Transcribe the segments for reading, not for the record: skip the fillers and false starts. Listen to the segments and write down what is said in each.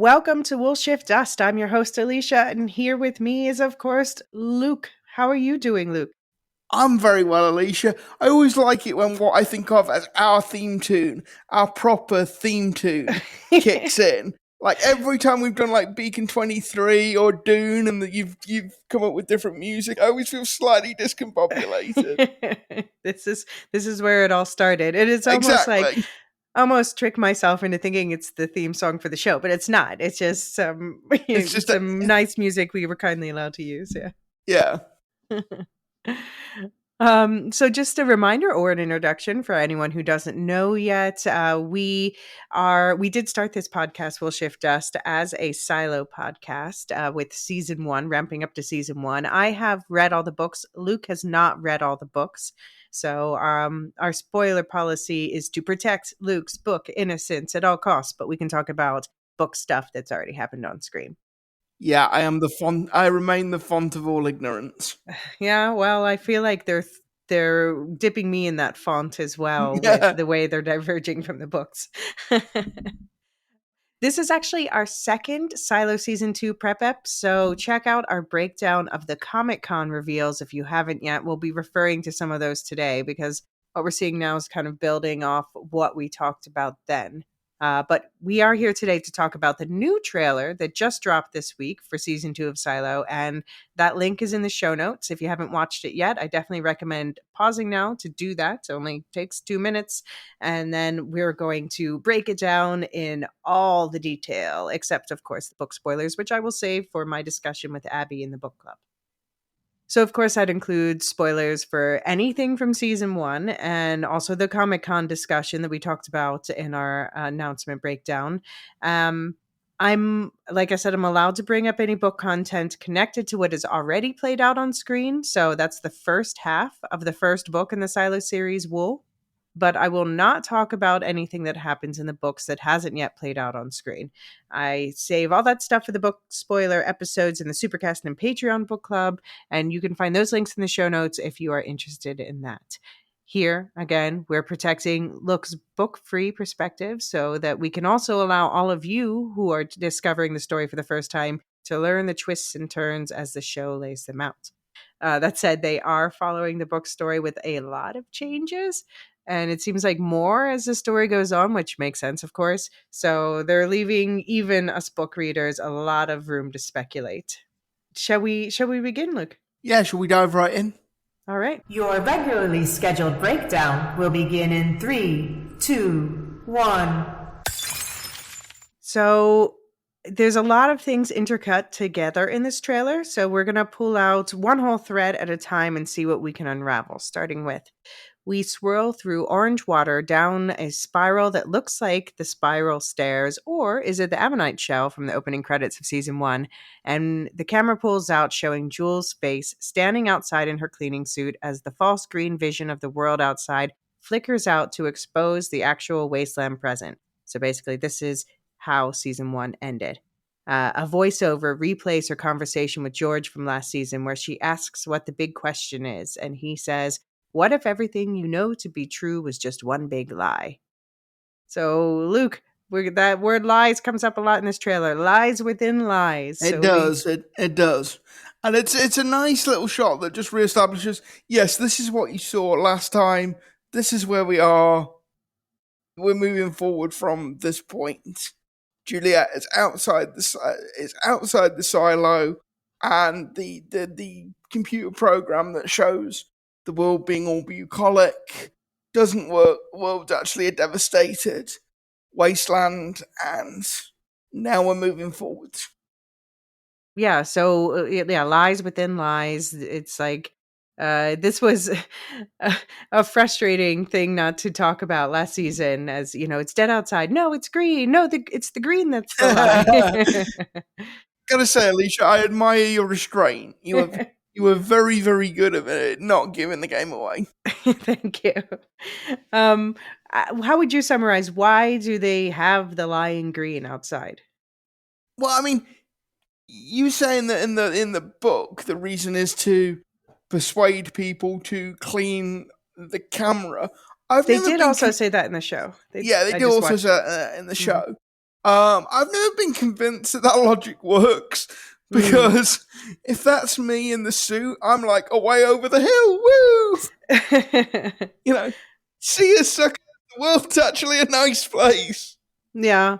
Welcome to We'll Shift Dust. I'm your host, Elysia, and here with me is, of course, Luke. How are you doing, Luke? I'm very well, Elysia. I always like it when what I think of as our theme tune, our proper theme tune, kicks in. Like every time we've done like Beacon 23 or Dune and that you've come up with different music, I always feel slightly discombobulated. This is where it all started. It is almost like Exactly. almost trick myself into thinking it's the theme song for the show, but it's not. It's just It's just some nice music we were kindly allowed to use. yeah. So just a reminder or an introduction for anyone who doesn't know yet, we did start this podcast, We'll Shift Dust, as a silo podcast with season 1, ramping up to season 1. I have read all the books. Luke has not read all the books. So our spoiler policy is to protect Luke's book innocence at all costs, but we can talk about book stuff that's already happened on screen. Yeah, I remain the font of all ignorance. Yeah, well, I feel like they're dipping me in that font as well with Yeah. the way they're diverging from the books. This is actually our second Silo Season 2 prep ep, so check out our breakdown of the Comic-Con reveals if you haven't yet. We'll be referring to some of those today because what we're seeing now is kind of building off what we talked about then. But we are here today to talk about the new trailer that just dropped this week for season 2 of Silo. And that link is in the show notes. If you haven't watched it yet, I definitely recommend pausing now to do that. It only takes 2 minutes. And then we're going to break it down in all the detail, except, of course, the book spoilers, which I will save for my discussion with Abby in the book club. So, of course, that includes spoilers for anything from season 1 and also the Comic-Con discussion that we talked about in our announcement breakdown. Like I said, I'm allowed to bring up any book content connected to what is already played out on screen. So that's the first half of the first book in the Silo series, Wool. But I will not talk about anything that happens in the books that hasn't yet played out on screen. I save all that stuff for the book spoiler episodes in the Supercast and Patreon book club, and you can find those links in the show notes if you are interested in that. Here, again, we're protecting Luke's book-free perspective so that we can also allow all of you who are discovering the story for the first time to learn the twists and turns as the show lays them out. That said, they are following the book story with a lot of changes. And it seems like more as the story goes on, which makes sense, of course. So they're leaving even us book readers a lot of room to speculate. Shall we begin, Luke? Yeah, shall we dive right in? All right. Your regularly scheduled breakdown will begin in 3, 2, 1. So there's a lot of things intercut together in this trailer. So we're going to pull out one whole thread at a time and see what we can unravel, starting with we swirl through orange water down a spiral that looks like the spiral stairs, or is it the Ammonite shell from the opening credits of season 1? And the camera pulls out, showing Jules' face standing outside in her cleaning suit as the false green vision of the world outside flickers out to expose the actual wasteland present. So basically, this is how season 1 ended. A voiceover replays her conversation with George from last season, where she asks what the big question is, and he says, "What if everything you know to be true was just one big lie?" So, Luke, that word lies comes up a lot in this trailer. Lies within lies. It does. It does. And it's a nice little shot that just reestablishes, yes, this is what you saw last time. This is where we are. We're moving forward from this point. Juliet is outside the silo, and the computer program that shows the world being all bucolic doesn't work. The world's actually a devastated wasteland, and now we're moving forward. Yeah, so lies within lies. It's like this was a frustrating thing not to talk about last season, as you know, it's dead outside. No, it's green. No, it's the green that's the lie. Gotta say, Elysia, I admire your restraint. You were very, very good at it, not giving the game away. Thank you. How would you summarize why do they have the lying green outside? Well, I mean, you saying that in the book, the reason is to persuade people to clean the camera. They did also say that in the show. They do also say that in the show. I've never been convinced that logic works because if that's me in the suit, I'm like away over the hill, woo! See you, sucker. The world's actually a nice place. Yeah.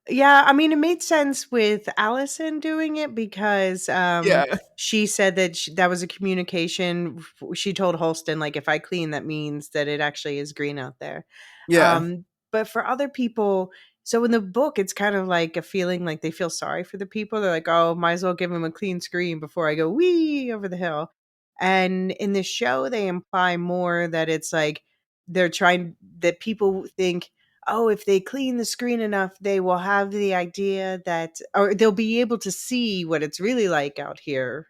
Yeah, I mean, it made sense with Allison doing it because Yeah, she said that that was a communication. She told Holston, like, if I clean, that means that it actually is green out there. yeah. But for other people, so in the book, it's kind of like a feeling like they feel sorry for the people. They're like, oh, might as well give them a clean screen before I go wee over the hill. And in the show, they imply more that it's like they're trying, that people think, oh, if they clean the screen enough, they will have the idea that, or they'll be able to see what it's really like out here.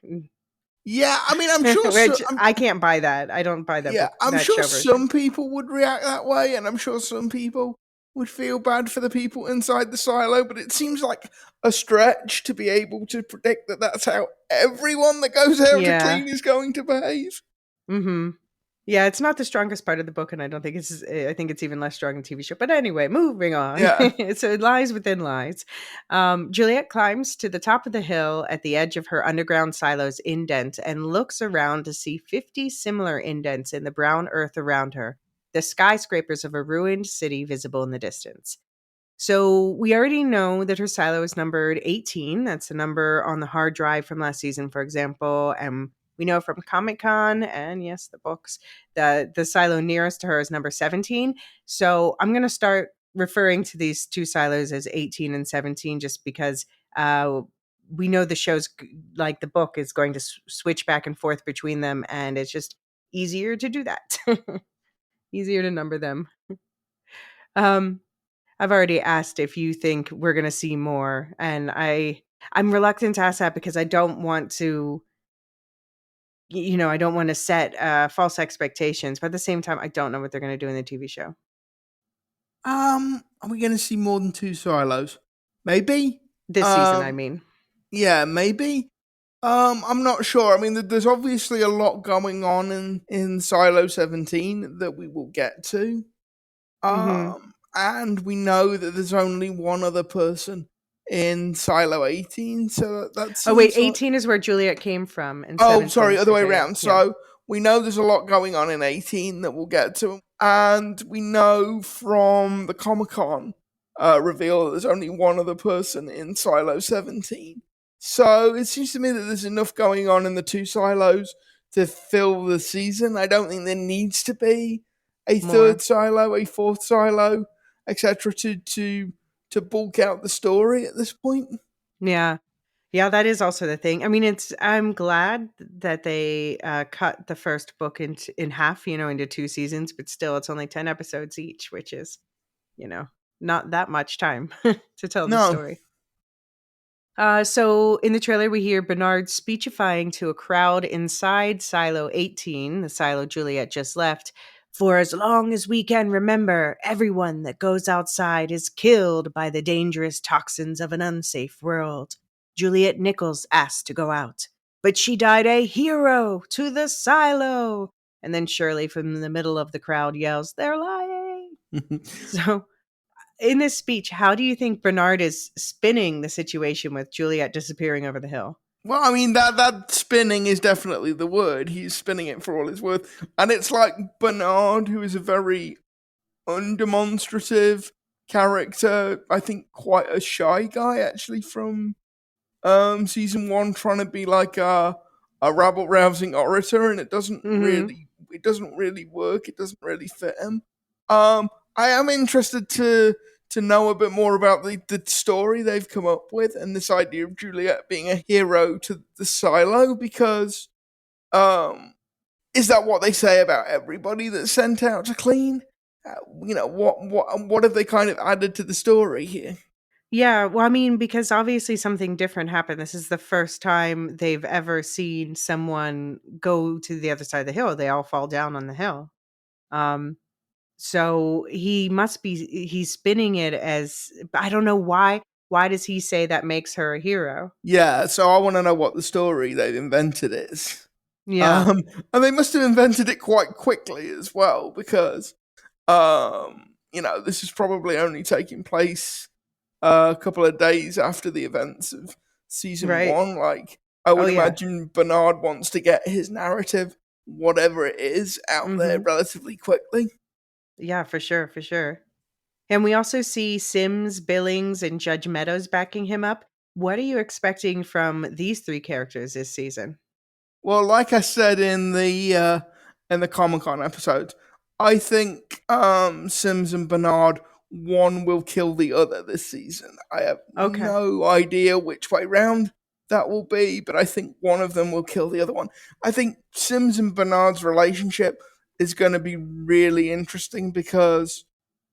Yeah, I mean, I'm sure. Which I can't buy that. I don't buy that Yeah, book, I'm that sure show version. some people would react that way, and I'm sure some people would feel bad for the people inside the silo. But it seems like a stretch to be able to predict that that's how everyone that goes out to Yeah. clean is going to behave. Mm-hmm. Yeah, it's not the strongest part of the book, and I don't think it's. I think it's even less strong in TV show. But anyway, moving on. Yeah. So it lies within lies. Juliet climbs to the top of the hill at the edge of her underground silo's indent and looks around to see 50 similar indents in the brown earth around her, the skyscrapers of a ruined city visible in the distance. So we already know that her silo is numbered 18. That's the number on the hard drive from last season, for example. And we know from Comic Con and yes, the books, that the silo nearest to her is number 17. So I'm going to start referring to these two silos as 18 and 17 just because we know the show's like the book is going to switch back and forth between them. And it's just easier to do that, easier to number them. Um, I've already asked if you think we're going to see more, and I'm reluctant to ask that because I don't want to, I don't want to set false expectations, but at the same time, I don't know what they're going to do in the TV show Are we going to see more than 2 silos? Maybe. this season. I mean, Yeah, maybe. I'm not sure. I mean, there's obviously a lot going on in Silo 17 that we will get to. hmm And we know that there's only one other person in Silo 18, so that oh wait, seems like... 18 is where Juliet came from, and Oh, 17 sorry, is other way Hosea. around. Yeah. So we know there's a lot going on in 18 that we'll get to. And we know from the Comic Con reveal that there's only one other person in Silo 17. So it seems to me that there's enough going on in the 2 silos to fill the season. I don't think there needs to be a More. 3rd silo, a 4th silo, etc. to bulk out the story at this point. Yeah. Yeah, that is also the thing. I mean, I'm glad that they cut the first book in half, into 2 seasons, but still it's only 10 episodes each, which is, not that much time to tell the No. story. So in the trailer, we hear Bernard speechifying to a crowd inside Silo 18, the silo Juliet just left. For as long as we can remember, everyone that goes outside is killed by the dangerous toxins of an unsafe world. Juliet Nichols asked to go out, but she died a hero to the silo. And then Shirley from the middle of the crowd yells, "They're lying." So in this speech, how do you think Bernard is spinning the situation with Juliet disappearing over the hill? Well, I mean, that spinning is definitely the word. He's spinning it for all it's worth. And it's like Bernard, who is a very undemonstrative character. I think quite a shy guy, actually, from season 1, trying to be like a rabble-rousing orator, and it doesn't really work. It doesn't really fit him. I am interested to know a bit more about the story they've come up with and this idea of Juliet being a hero to the silo, because is that what they say about everybody that's sent out to clean? What have they kind of added to the story here? Yeah, well, I mean, because obviously something different happened. This is the first time they've ever seen someone go to the other side of the hill. They all fall down on the hill. Um, so he's spinning it as, I don't know why. Why does he say that makes her a hero? Yeah, so I want to know what the story they've invented is. Yeah. And they must have invented it quite quickly as well, because this is probably only taking place a couple of days after the events of season Right. 1. Like, I would Oh, yeah. imagine Bernard wants to get his narrative, whatever it is, out there relatively quickly. Yeah, for sure, for sure. And we also see Sims, Billings, and Judge Meadows backing him up. What are you expecting from these 3 characters this season? Well, like I said in the Comic-Con episode, I think Sims and Bernard, one will kill the other this season. I have Okay. no idea which way round that will be, but I think one of them will kill the other one. I think Sims and Bernard's relationship is going to be really interesting because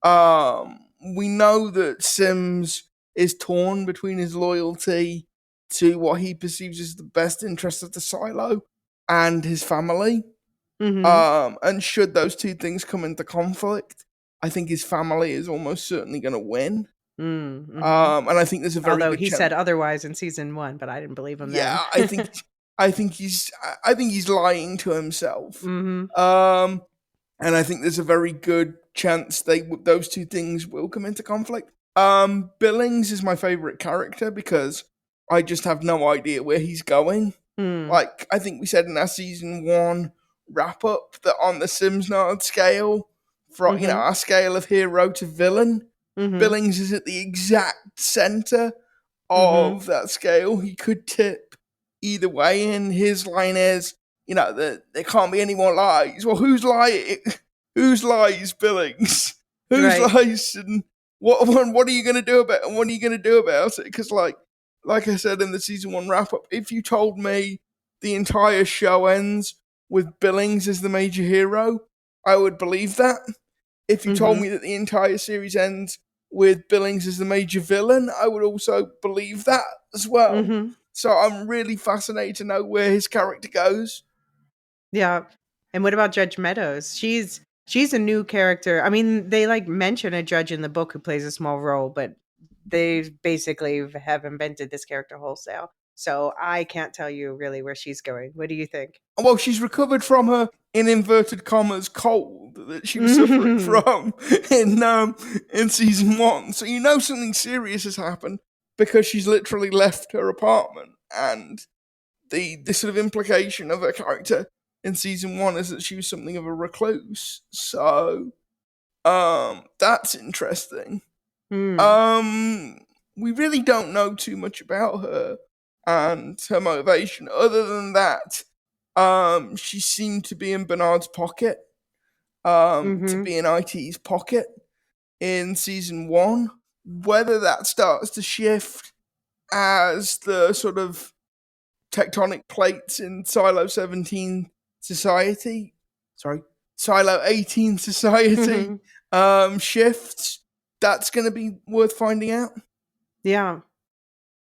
we know that Sims is torn between his loyalty to what he perceives as the best interest of the silo and his family. And should those two things come into conflict, I think his family is almost certainly going to win. And I think there's a very Although good he chance. said otherwise in season 1, but I didn't believe him then. Yeah, I think he's lying to himself. And I think there's a very good chance those two things will come into conflict. Billings is my favorite character because I just have no idea where he's going. Like, I think we said in our season 1 wrap up that on the Simsnard scale, from our scale of hero to villain, Billings is at the exact center of that scale. He could tip either way, and his line is, there can't be any more lies. Well, whose lie? Whose lies, Billings? Whose lies? And what are you going to do about it? And what are you going to do about it? Because, like I said in the season 1 wrap up, if you told me the entire show ends with Billings as the major hero, I would believe that. If you told me that the entire series ends with Billings as the major villain, I would also believe that as well. So I'm really fascinated to know where his character goes. Yeah. And what about Judge Meadows? She's a new character. I mean, they mention a judge in the book who plays a small role, but they basically have invented this character wholesale. So I can't tell you really where she's going. What do you think? Well, she's recovered from her, in inverted commas, cold that she was suffering from in season 1. So something serious has happened because she's literally left her apartment. And the sort of implication of her character in season 1 is that she was something of a recluse. So that's interesting. We really don't know too much about her and her motivation. Other than that, she seemed to be in Bernard's pocket, to be in IT's pocket in season 1. Whether that starts to shift as the sort of tectonic plates in Silo 18 society shifts, that's going to be worth finding out. Yeah.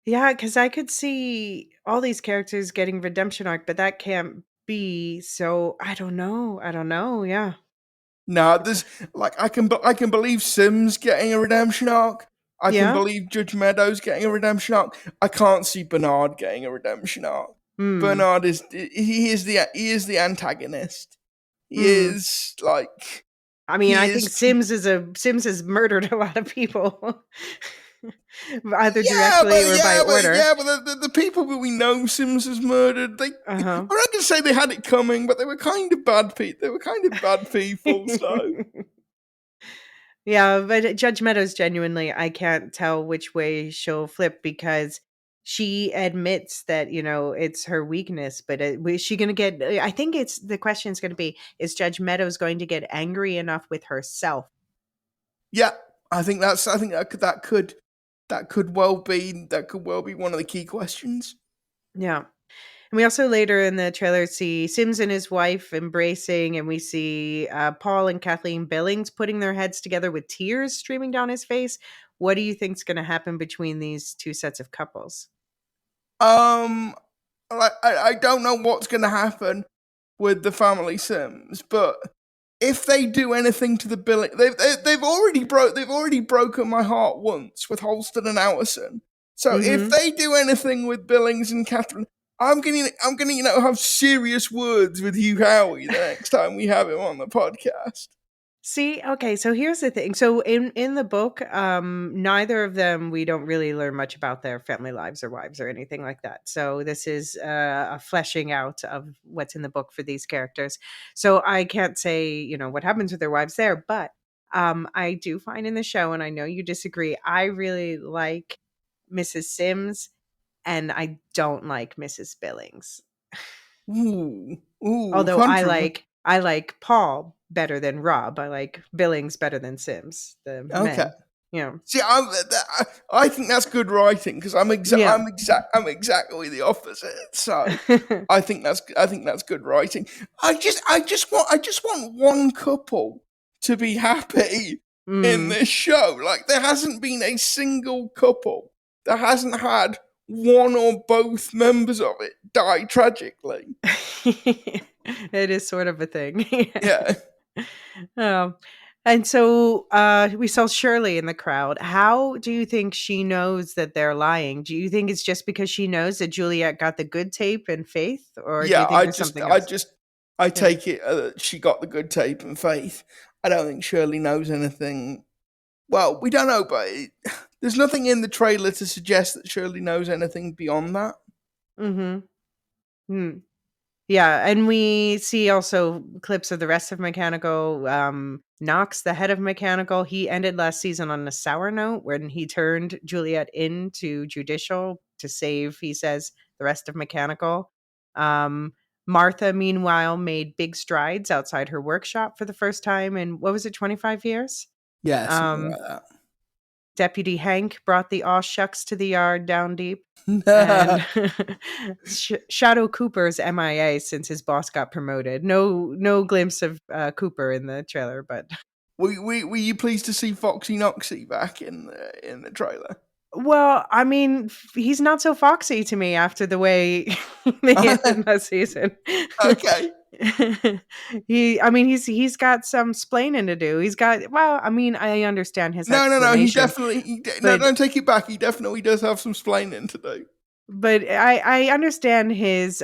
Yeah, because I could see all these characters getting redemption arc, but that can't be. So I don't know. Yeah. No, there's I can believe Sims getting a redemption arc. I can believe Judge Meadows getting a redemption arc. I can't see Bernard getting a redemption arc. Bernard is the antagonist. He is like. I mean, I think Sims has murdered a lot of people. Either directly or by order. But the people that we know Sims has murdered, I'm not going to say they had it coming, but they were kind of bad people. They were kind of bad people, so. Yeah, but Judge Meadows, genuinely, I can't tell which way she'll flip because she admits that, it's her weakness, but is she going to get, I think the question's going to be, is Judge Meadows going to get angry enough with herself? Yeah, I think that could well be one of the key questions. Yeah. And we also later in the trailer see Sims and his wife embracing, and we see Paul and Kathleen Billings putting their heads together with tears streaming down his face. What do you think's going to happen between these two sets of couples? I don't know what's going to happen with the family Sims, but if they do anything to the Billings, they've already broken my heart once with Holston and Allison. So if they do anything with Billings and Catherine, I'm gonna have serious words with Hugh Howey the next time we have him on the podcast. See, okay, so here's the thing. So in the book, neither of them, we don't really learn much about their family lives or wives or anything like that. So this is a fleshing out of what's in the book for these characters. So I can't say, what happens with their wives there, but I do find in the show, and I know you disagree, I really like Mrs. Sims and I don't like Mrs. Billings. Although Controversial. I like Paul better than Rob. I like Billings better than Sims, the Okay. men. Yeah. See, I think that's good writing because Yeah. I'm exactly the opposite. So I think that's good writing. I just want one couple to be happy in Mm. this show. Like there hasn't been a single couple that hasn't had one or both members of it die tragically. It is sort of a thing. Yeah. um, and so we saw Shirley in the crowd. How do you think she knows that they're lying? Do you think it's just because she knows that Juliet got the good tape and Faith, or do you Yeah, think there's something else? I Yeah. take it she got the good tape and Faith. I don't think Shirley knows anything. Well, we don't know, but there's nothing in the trailer to suggest that Shirley knows anything beyond that. Mm-hmm. Hmm. Yeah, and we see also clips of the rest of Mechanical. Knox, the head of Mechanical, he ended last season on a sour note when he turned Juliet into Judicial to save, he says, the rest of Mechanical. Martha, meanwhile, made big strides outside her workshop for the first time in, what was it, 25 years? Yeah, something Um, like Deputy Hank brought the aw shucks to the yard down deep. And that. Shadow Cooper's MIA since his boss got promoted. No glimpse of Cooper in the trailer, but Were you pleased to see Foxy Noxy back in the trailer? well, I mean, he's not so foxy to me after the way they ended last season. Okay. He's got some splaining to do. I mean, I understand his No. He explanation, definitely. No, but don't take it back. He definitely does have some splaining to do. I understand his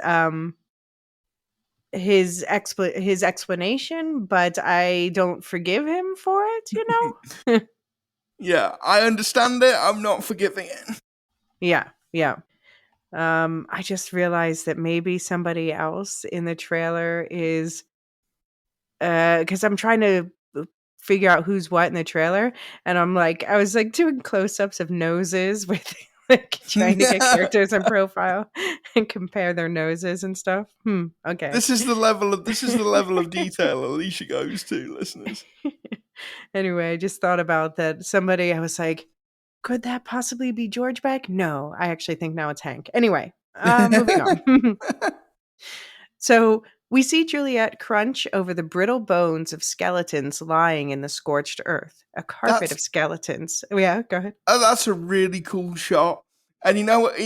explanation, but I don't forgive him for it, Yeah, I understand it. I'm not forgiving it. Yeah. I just realized that maybe somebody else in the trailer is because I'm trying to figure out who's what in the trailer, and I was like doing close-ups of noses with like trying to get characters in profile and compare their noses and stuff. Okay. This is the level of detail Alicia goes to, listeners. Anyway, I just thought about that. I was like, could that possibly be George Beck? No, I actually think now it's Hank. Anyway, moving on. So we see Juliet crunch over the brittle bones of skeletons lying in the scorched earth. A carpet That's of skeletons. Oh, yeah, go ahead. that's a really cool shot. And you know what?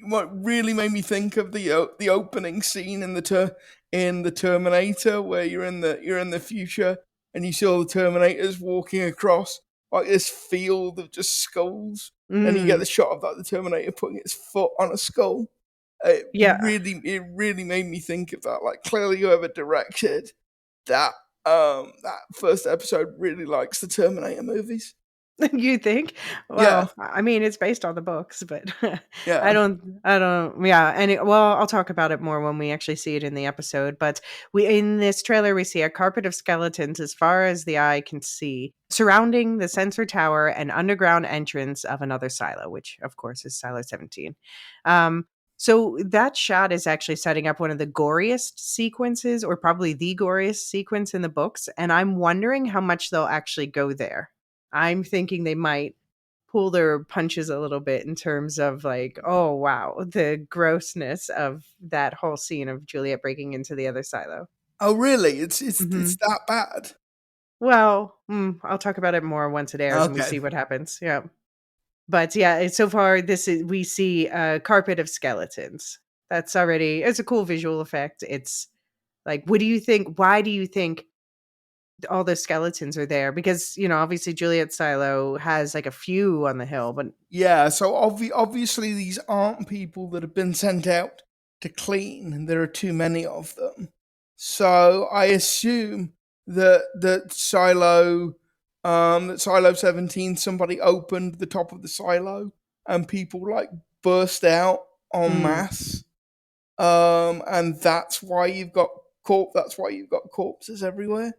What really made me think of the opening scene in the Terminator, where you're in the future and you see all the Terminators walking across like this field of just skulls, and you get Mm, the shot of the Terminator putting its foot on a skull. yeah. It really made me think of that. Like clearly, whoever directed that that first episode really likes the Terminator movies. You think? Yeah, Well, I mean, it's based on the books, but yeah. yeah. Well, I'll talk about it more when we actually see it in the episode. But in this trailer, we see a carpet of skeletons as far as the eye can see, surrounding the sensor tower and underground entrance of another silo, which of course is Silo 17. So that shot is actually setting up one of the goriest sequences, or probably the goriest sequence in the books. And I'm wondering how much they'll actually go there. I'm thinking they might pull their punches a little bit in terms of like, oh wow, the grossness of that whole scene of Juliet breaking into the other silo. Oh, really? Hmm. It's that bad? Well, I'll talk about it more once it airs and we Okay. see what happens. Yeah, but yeah, so far we see a carpet of skeletons. It's a cool visual effect. It's like, what do you think? Why do you think all the skeletons are there? Because obviously Juliet Silo has like a few on the hill, but Yeah. So obviously these aren't people that have been sent out to clean, and there are too many of them. So I assume that Silo 17, somebody opened the top of the silo and people like burst out en masse. And that's why you've got corpses everywhere.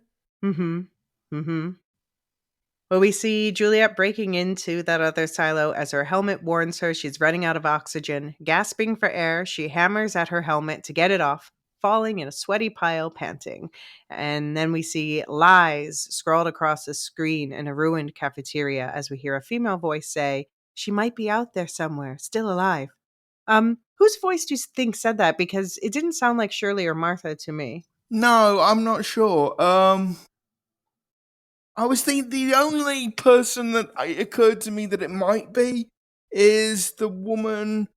Well, we see Juliet breaking into that other silo as her helmet warns her she's running out of oxygen. Gasping for air, she hammers at her helmet to get it off, falling in a sweaty pile, panting. And then we see lies scrawled across the screen in a ruined cafeteria as we hear a female voice say, "She might be out there somewhere, still alive." Whose voice do you think said that? Because it didn't sound like Shirley or Martha to me. No, I'm not sure. I was thinking the only person that it occurred to me that it might be is the woman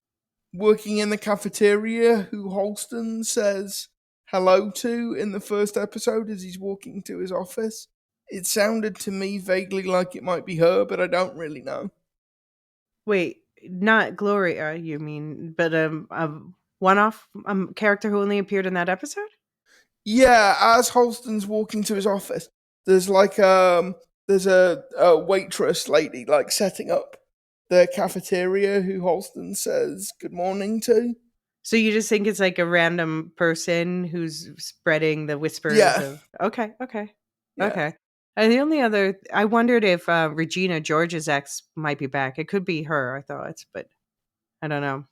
working in the cafeteria who Holston says hello to in the first episode as he's walking to his office. It sounded to me vaguely like it might be her, but I don't really know. Wait, not Gloria, you mean, but a one-off character who only appeared in that episode? Yeah, as Holston's walking to his office, there's like there's a waitress lady like setting up the cafeteria who Holston says good morning to. So you just think it's like a random person who's spreading the whispers Yeah. of okay. Yeah. And the only other, I wondered if Regina George's ex might be back. It could be her, I thought, but I don't know.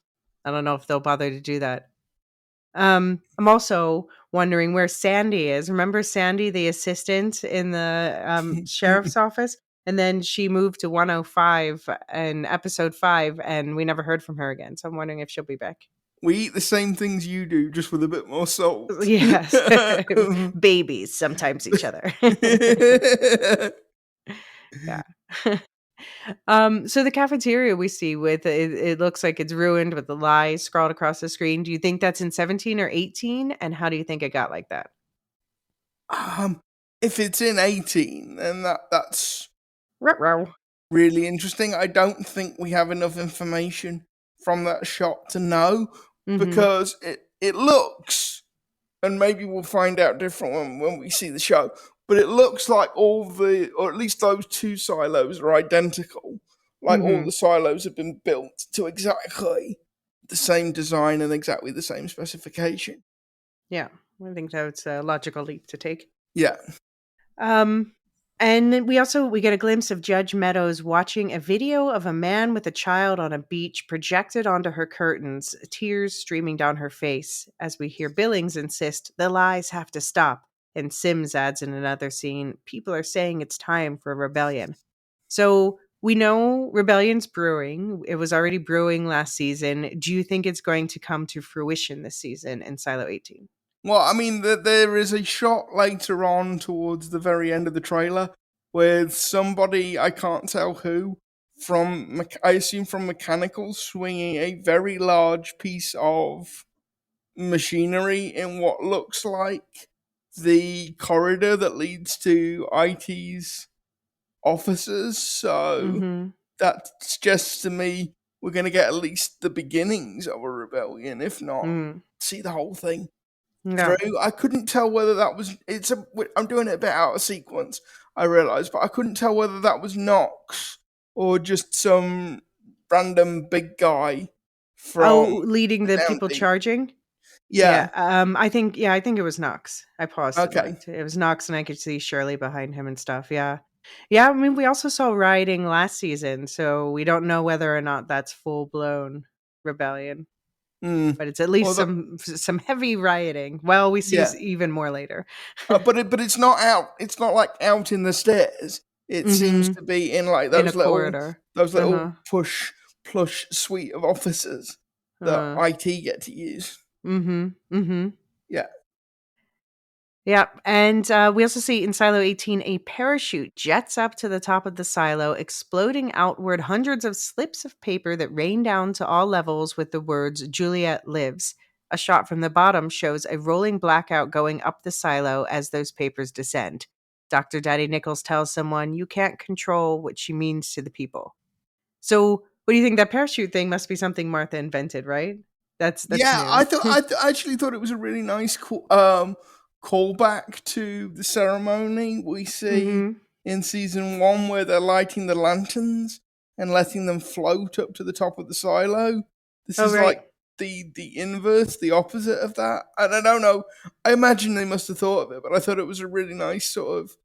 I don't know if they'll bother to do that. I'm also wondering where Sandy is. Remember Sandy, the assistant in the sheriff's office? And then she moved to 105 in episode 5, and we never heard from her again. So I'm wondering if she'll be back. We eat the same things you do, just with a bit more salt. Yes. Babies sometimes each other. Yeah. So the cafeteria we see with it looks like it's ruined with the lies scrawled across the screen. Do you think that's in 17 or 18? And how do you think it got like that? If it's in 18, then that's Ruh-roh. really interesting. I don't think we have enough information from that shot to know because it looks, and maybe we'll find out different when we see the show, but it looks like all the, or at least those two silos are identical. Like all the silos have been built to exactly the same design and exactly the same specification. Yeah, I think that's a logical leap to take. Yeah. And then we get a glimpse of Judge Meadows watching a video of a man with a child on a beach projected onto her curtains, tears streaming down her face, as we hear Billings insist the lies have to stop. And Sims adds in another scene, people are saying it's time for a rebellion. So we know rebellion's brewing. It was already brewing last season. Do you think it's going to come to fruition this season in Silo 18? Well, I mean, there is a shot later on towards the very end of the trailer with somebody, I can't tell who, I assume from Mechanical, swinging a very large piece of machinery in what looks like the corridor that leads to IT's offices. So that suggests to me we're going to get at least the beginnings of a rebellion, if not see the whole thing. No. Through. I couldn't tell whether that was. I'm doing it a bit out of sequence, I realised, but I couldn't tell whether that was Nox or just some random big guy from leading the people Mountie. charging. Yeah. I think it was Nox. I paused. Okay. It was Nox, and I could see Shirley behind him and stuff. Yeah. I mean, we also saw rioting last season, so we don't know whether or not that's full blown rebellion. But it's at least some heavy rioting. Well, we see even more later. But it's not out. It's not like out in the stairs. It seems to be in like those little corridor. plush suite of officers that IT get to use. Yeah. Yeah, and we also see in Silo 18 a parachute jets up to the top of the silo, exploding outward hundreds of slips of paper that rain down to all levels with the words, "Juliet lives." A shot from the bottom shows a rolling blackout going up the silo as those papers descend. Dr. Daddy Nichols tells someone, "You can't control what she means to the people." So, what do you think? That parachute thing must be something Martha invented, right? That's yeah. new. I actually thought it was a really nice, cool, callback to the ceremony we see in season 1 where they're lighting the lanterns and letting them float up to the top of the silo. This is right. like the inverse, the opposite of that. And I don't know. I imagine they must have thought of it, but I thought it was a really nice sort of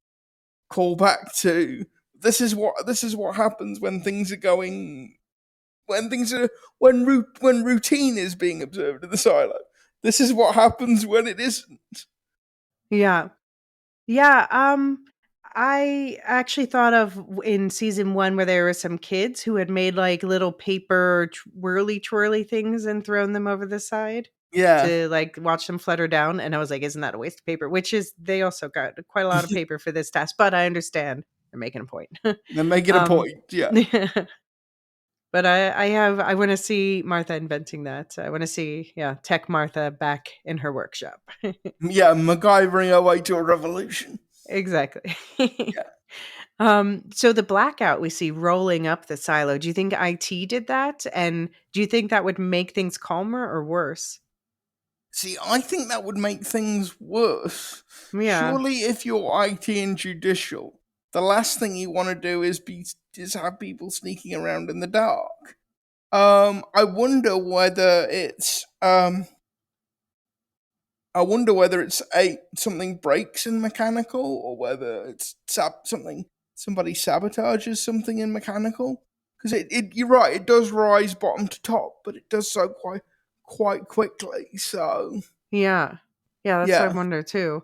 callback to this is what happens when things are going when routine is being observed in the silo. This is what happens when it isn't. Yeah. I actually thought of in season 1 where there were some kids who had made like little paper twirly things and thrown them over the side Yeah. to like watch them flutter down. And I was like, isn't that a waste of paper? Which is, they also got quite a lot of paper for this task, but I understand they're making a point. They're making a point, yeah. But I want to see Martha inventing that. I want to see, Tech Martha back in her workshop. Yeah, MacGyvering her way to a revolution. Exactly. Yeah. So the blackout we see rolling up the silo, do you think IT did that? And do you think that would make things calmer or worse? See, I think that would make things worse. Yeah. Surely if you're IT and judicial, the last thing you want to do is have people sneaking around in the dark. I wonder whether it's something breaks in mechanical, or whether it's somebody sabotages something in mechanical. Because you're right, it does rise bottom to top, but it does so quite quickly. So yeah, that's what I wonder too.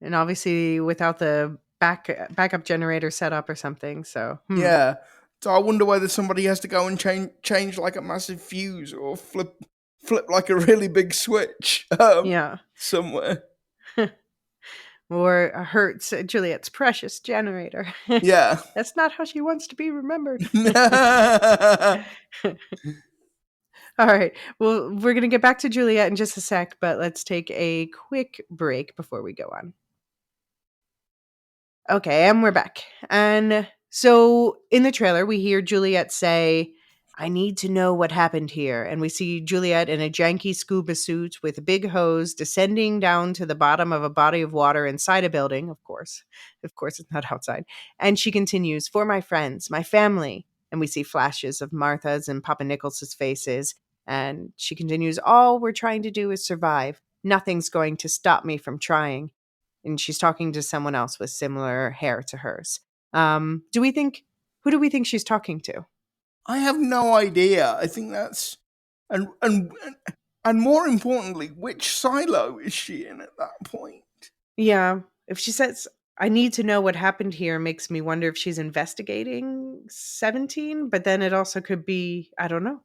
And obviously without the backup generator set up or something. So yeah. So I wonder whether somebody has to go and change like a massive fuse or flip like a really big switch. Somewhere. Or hurts Juliet's precious generator. Yeah. That's not how she wants to be remembered. All right. Well, we're going to get back to Juliet in just a sec, but let's take a quick break before we go on. Okay, and we're back. And so in the trailer, we hear Juliet say, I need to know what happened here. And we see Juliet in a janky scuba suit with a big hose descending down to the bottom of a body of water inside a building, of course. Of course, it's not outside. And she continues, for my friends, my family. And we see flashes of Martha's and Papa Nicholas's faces. And she continues, all we're trying to do is survive. Nothing's going to stop me from trying. And she's talking to someone else with similar hair to hers. Who do we think she's talking to? I have no idea. I think that's and more importantly, which silo is she in at that point? Yeah, if she says I need to know what happened here, makes me wonder if she's investigating 17, but then it also could be, I don't know.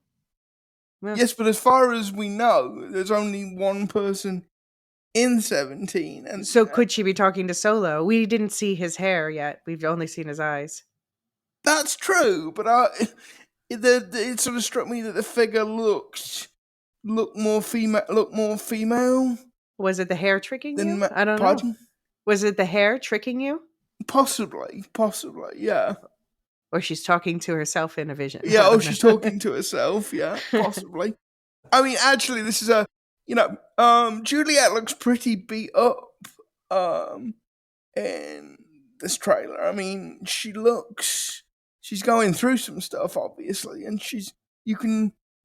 Well, yes, but as far as we know, there's only one person in 17, and so could she be talking to Solo? We didn't see his hair yet. We've only seen his eyes. That's true, but it sort of struck me that the figure looked more female. Was it the hair tricking you? I don't know. Was it the hair tricking you? Possibly, yeah. Or she's talking to herself in a vision. Yeah, she's talking to herself, yeah, possibly. I mean, actually, this is Juliet looks pretty beat up in this trailer. I mean, she's going through some stuff, obviously, and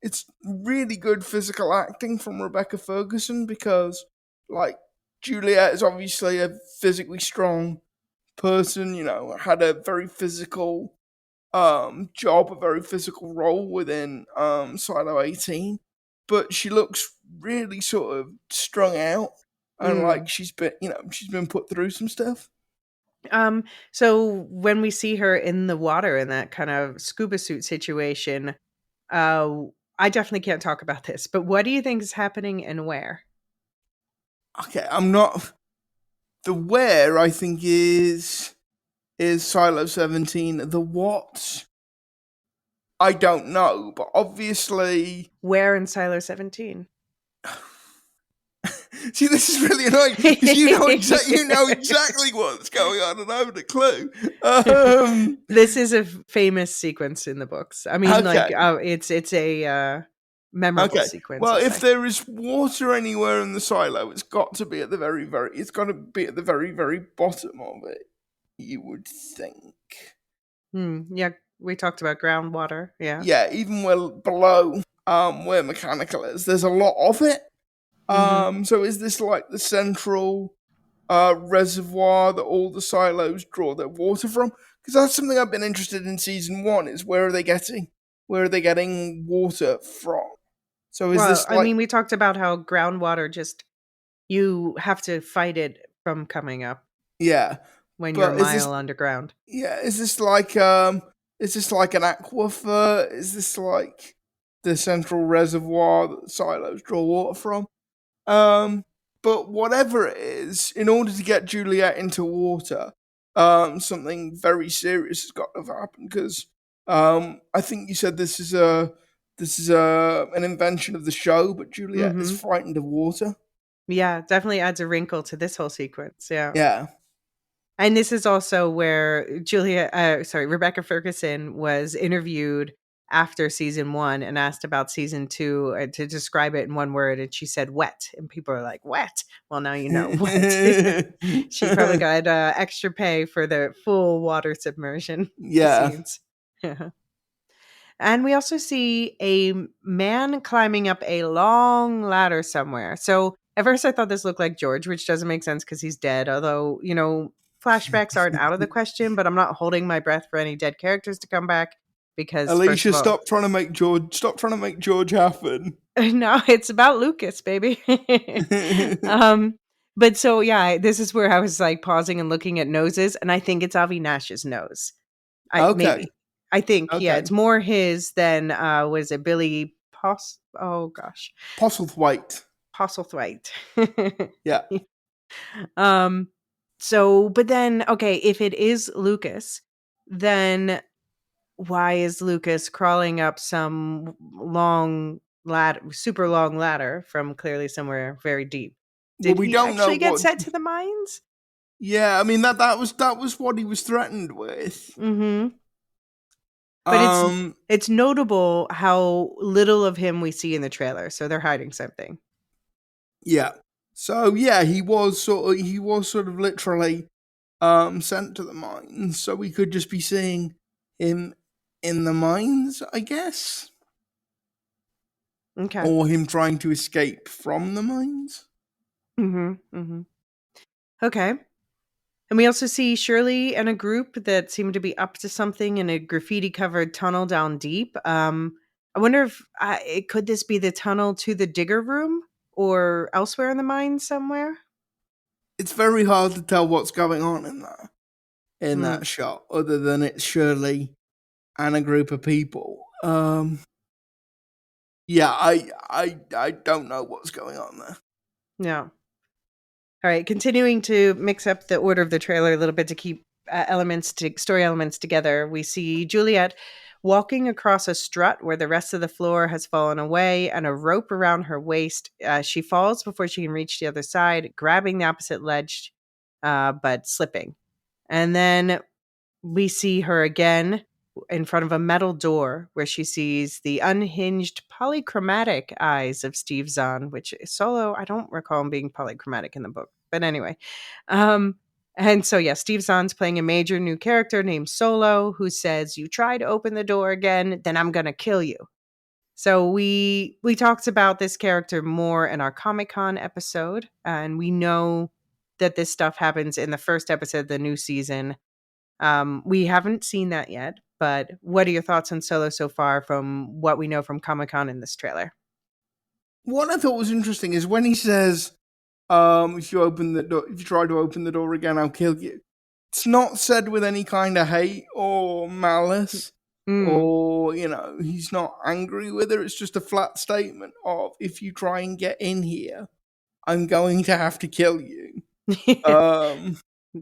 it's really good physical acting from Rebecca Ferguson, because, like, Juliet is obviously a physically strong person, had a very physical job, a very physical role within Silo 18, but she looks really sort of strung out, and like she's been put through some stuff. So when we see her in the water in that kind of scuba suit situation, I definitely can't talk about this, but what do you think is happening and where? Okay, the where I think is Silo 17. The what, I don't know, but obviously where in Silo 17? See, this is really annoying because you know exactly what's going on, and I haven't a clue. This is a famous sequence in the books. I mean, okay. Like it's a memorable Okay. sequence. Well, I'll if say. there is water anywhere in the silo, it's got to be at the very, very bottom of it. You would think. Yeah, we talked about groundwater. Yeah. Yeah, even well below where mechanical is, there's a lot of it. So is this like the central reservoir that all the silos draw their water from? Because that's something I've been interested in season 1. Is where are they getting water from? So is Well, this I like mean, we talked about how groundwater just you have to fight it from coming up yeah? when you're a But mile underground. is this like an aquifer? Is this like the central reservoir that the silos draw water from? Um, but whatever it is, in order to get Juliet into water, something very serious has got to happen because I think you said this is an invention of the show, but Juliet is Mm-hmm. frightened of water. Yeah, definitely adds a wrinkle to this whole sequence. Yeah. Yeah, And this is also where Rebecca Ferguson was interviewed after season 1 and asked about season 2 to describe it in one word. And she said wet. And people are like, wet. Well, now you know wet. She probably got extra pay for the full water submersion yeah. scenes. And we also see a man climbing up a long ladder somewhere. So at first I thought this looked like George, which doesn't make sense because he's dead. Although, flashbacks aren't out of the question, but I'm not holding my breath for any dead characters to come back because, first Elysia, of all, stop trying to make George happen. no, it's about Lucas, baby. But so, yeah, this is where I was like pausing and looking at noses, and I think it's Avi Nash's nose. Okay, Maybe. I think, yeah, okay. it's more his than was it Billy oh gosh. Postlethwaite. Postlethwaite. Yeah. um so but then okay, if it is Lucas, then why is Lucas crawling up some super long ladder from clearly somewhere very deep? Well, Did we he don't know actually get what. sent to the mines? Yeah, I mean that was what he was threatened with. Mm-hmm. But Um, it's notable how little of him we see in the trailer, so they're hiding something. yeah. So yeah, he was sort of literally sent to the mines, so we could just be seeing him in the mines, I guess, Okay. or him trying to escape from the mines. Mm-hmm. Mm-hmm. Okay. And we also see Shirley and a group that seem to be up to something in a graffiti-covered tunnel down deep. I wonder if could this be the tunnel to the digger room or elsewhere in the mine somewhere? It's very hard to tell what's going on in Mm. that shot, other than it's Shirley and a group of people. Yeah, I don't know what's going on there. Yeah. All right, continuing to mix up the order of the trailer a little bit to keep story elements together. We see Juliet walking across a strut where the rest of the floor has fallen away and a rope around her waist. She falls before she can reach the other side, grabbing the opposite ledge, but slipping. And then we see her again in front of a metal door where she sees the unhinged polychromatic eyes of Steve Zahn, which Solo, I don't recall him being polychromatic in the book. But anyway. And so, yeah, Steve Zahn's playing a major new character named Solo who says, "You try to open the door again, then I'm going to kill you." So we talked about this character more in our Comic-Con episode, and we know that this stuff happens in the first episode of the new season. We haven't seen that yet, but what are your thoughts on Solo so far from what we know from Comic-Con in this trailer? What I thought was interesting is when he says, if you try to open the door again, I'll kill you. It's not said with any kind of hate or malice, Mm. or he's not angry with her. It's just a flat statement of, if you try and get in here, I'm going to have to kill you.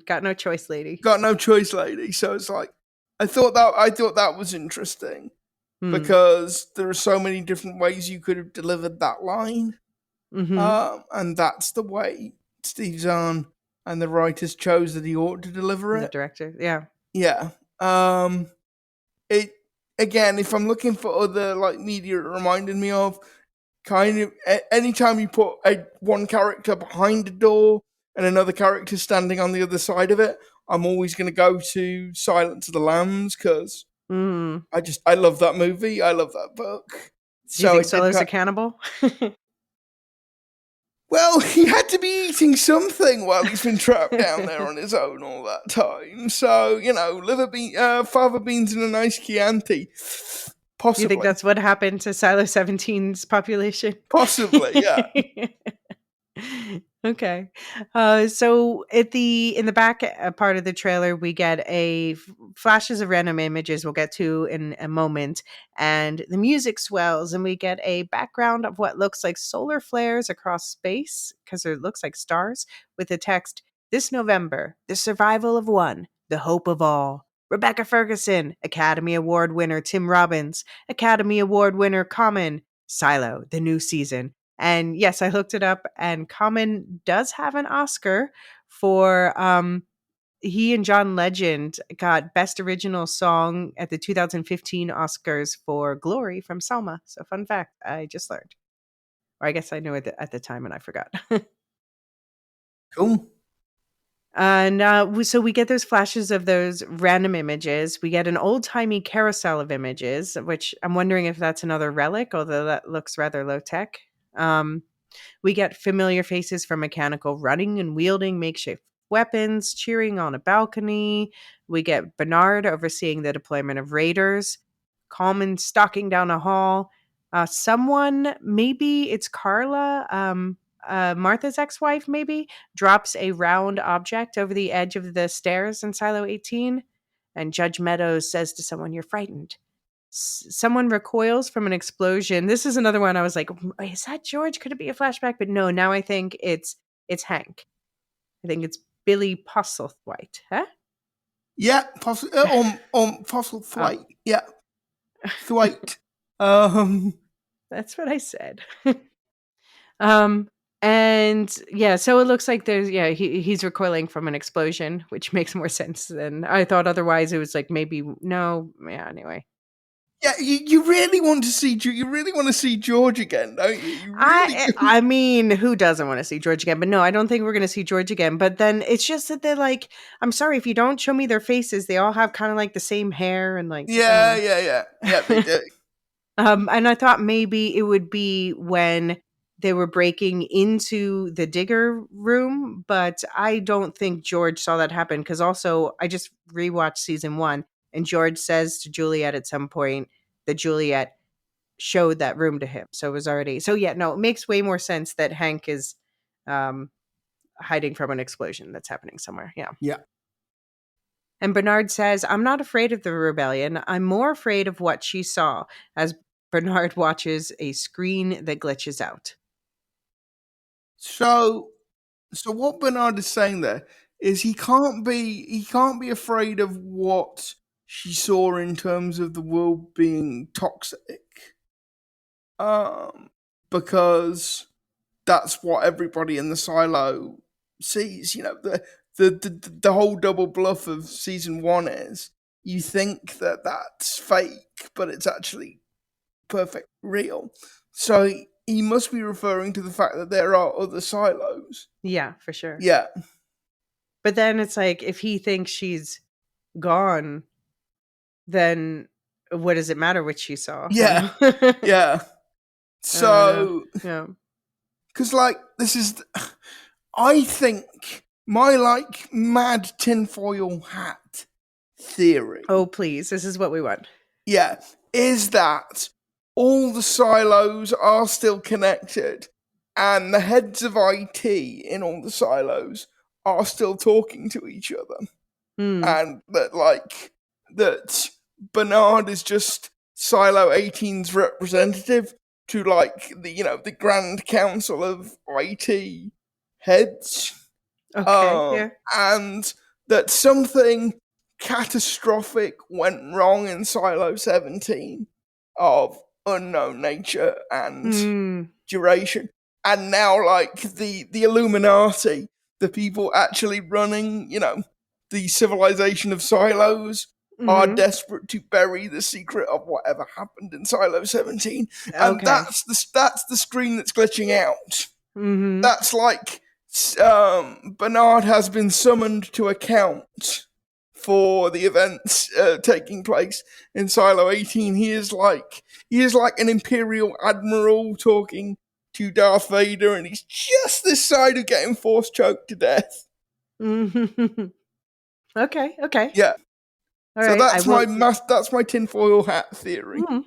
Got no choice, lady. Got no choice, lady. So it's like, I thought that was interesting Mm. because there are so many different ways you could have delivered that line. Mm-hmm. And that's the way Steve Zahn and the writers chose that he ought to deliver The it. director, yeah. Yeah. It again, if I'm looking for other like media it reminded me of, kind of anytime you put one character behind a door and another character standing on the other side of it, I'm always going to go to Silence of the Lambs because I love that movie. I love that book. Do you think Solo's a cannibal? Well, he had to be eating something while he's been trapped down there on his own all that time. So, fava beans and a nice Chianti. Possibly. You think that's what happened to Silo 17's population? Possibly, yeah. Okay. So in the back part of the trailer, we get flashes of random images we'll get to in a moment, and the music swells, and we get a background of what looks like solar flares across space, because it looks like stars, with the text, "This November, the survival of one, the hope of all. Rebecca Ferguson, Academy Award winner Tim Robbins, Academy Award winner Common, Silo, the new season." And yes, I looked it up, and Common does have an Oscar for he and John Legend got Best Original Song at the 2015 Oscars for Glory from Selma. So fun fact, I just learned. Or I guess I knew it at the time and I forgot. Cool. And so we get those flashes of those random images. We get an old-timey carousel of images, which I'm wondering if that's another relic, although that looks rather low-tech. We get familiar faces from Mechanical running and wielding makeshift weapons, cheering on a balcony. We get Bernard overseeing the deployment of raiders, Coleman stalking down a hall. Someone, maybe it's Carla, Martha's ex-wife, maybe, drops a round object over the edge of the stairs in Silo 18. And Judge Meadows says to someone, "You're frightened." Someone recoils from an explosion. This is another one I was like, is that George? Could it be a flashback? But no, now I think it's Hank. I think it's Billy Postlethwaite. Huh? Yeah, Postlethwaite. Yeah. Thwaite. That's what I said. And yeah, so it looks like he's recoiling from an explosion, which makes more sense than I thought. Otherwise, it was like maybe no. Yeah. Anyway. Yeah, you really want to see George again, don't you? I mean, who doesn't want to see George again? But no, I don't think we're going to see George again. But then it's just that they're like, I'm sorry, if you don't show me their faces, they all have kind of like the same hair and like yeah, they do. And I thought maybe it would be when they were breaking into the digger room, but I don't think George saw that happen, because also I just rewatched season 1. And George says to Juliet at some point that Juliet showed that room to him. So it was already. So yeah, no, it makes way more sense that Hank is hiding from an explosion that's happening somewhere. Yeah. Yeah. And Bernard says, "I'm not afraid of the rebellion. I'm more afraid of what she saw," as Bernard watches a screen that glitches out. So what Bernard is saying there is he can't be afraid of what she saw in terms of the world being toxic, because that's what everybody in the silo sees. You know, the whole double bluff of season 1 is you think that that's fake, but it's actually perfect real. So he must be referring to the fact that there are other silos. Yeah, for sure. Yeah. But then it's like, if he thinks she's gone, then what does it matter what she saw? Yeah. Yeah. So, yeah. Because, like, this is, I think, my, like, mad tinfoil hat theory. Oh, please. This is what we want. Yeah. Is that all the silos are still connected, and the heads of IT in all the silos are still talking to each other. And that Bernard is just Silo 18's representative to, like, the Grand Council of IT heads. Okay, and that something catastrophic went wrong in Silo 17 of unknown nature and duration. And now, like, the Illuminati, the people actually running, the civilization of silos, are Mhm. desperate to bury the secret of whatever happened in Silo 17. And Okay. that's the screen that's glitching out. Mhm. That's like Bernard has been summoned to account for the events taking place in Silo 18. He is like an Imperial Admiral talking to Darth Vader, and he's just this side of getting force choked to death. Mhm. Okay. Okay. Yeah. All So right. I will. that's my tinfoil hat theory. Mhm.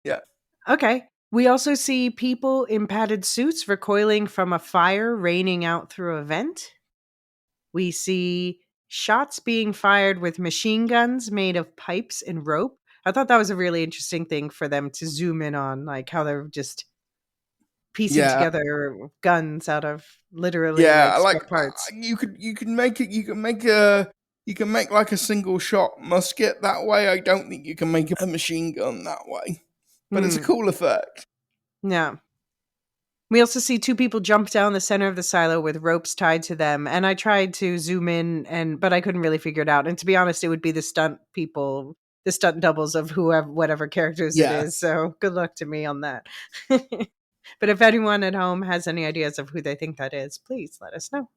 Yeah. Okay. We also see people in padded suits recoiling from a fire raining out through a vent. We see shots being fired with machine guns made of pipes and rope. I thought that was a really interesting thing for them to zoom in on, like how they're just piecing Yeah. together guns out of literally Yeah, like like spare parts. you can make like a single shot musket that way. I don't think you can make a machine gun that way, but it's a Hmm. cool effect. Yeah. We also see two people jump down the center of the silo with ropes tied to them, and I tried to zoom in but I couldn't really figure it out. And to be honest, it would be the stunt people, the stunt doubles of whoever whatever characters it Yeah. is. So good luck to me on that. But if anyone at home has any ideas of who they think that is, please let us know.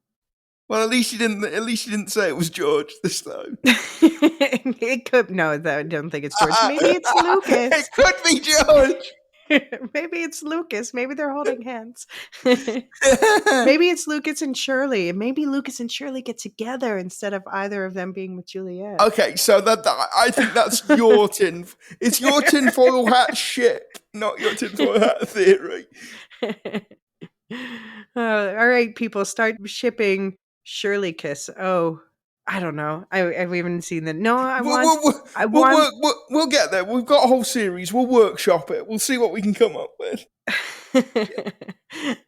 Well, at least you didn't. At least you didn't say it was George this time. It could no, though I don't think it's George. Maybe it's It Lucas. could be George. Maybe it's Lucas. Maybe they're holding hands. Maybe it's Lucas and Shirley. And maybe Lucas and Shirley get together instead of either of them being with Juliet. Okay, so that I think that's your tin. It's your tinfoil hat ship, not your tinfoil hat theory. All right, people, start shipping Shirley Kiss. Oh, I don't know. I haven't seen that. No, I want. We'll get there. We've got a whole series. We'll workshop it. We'll see what we can come up with.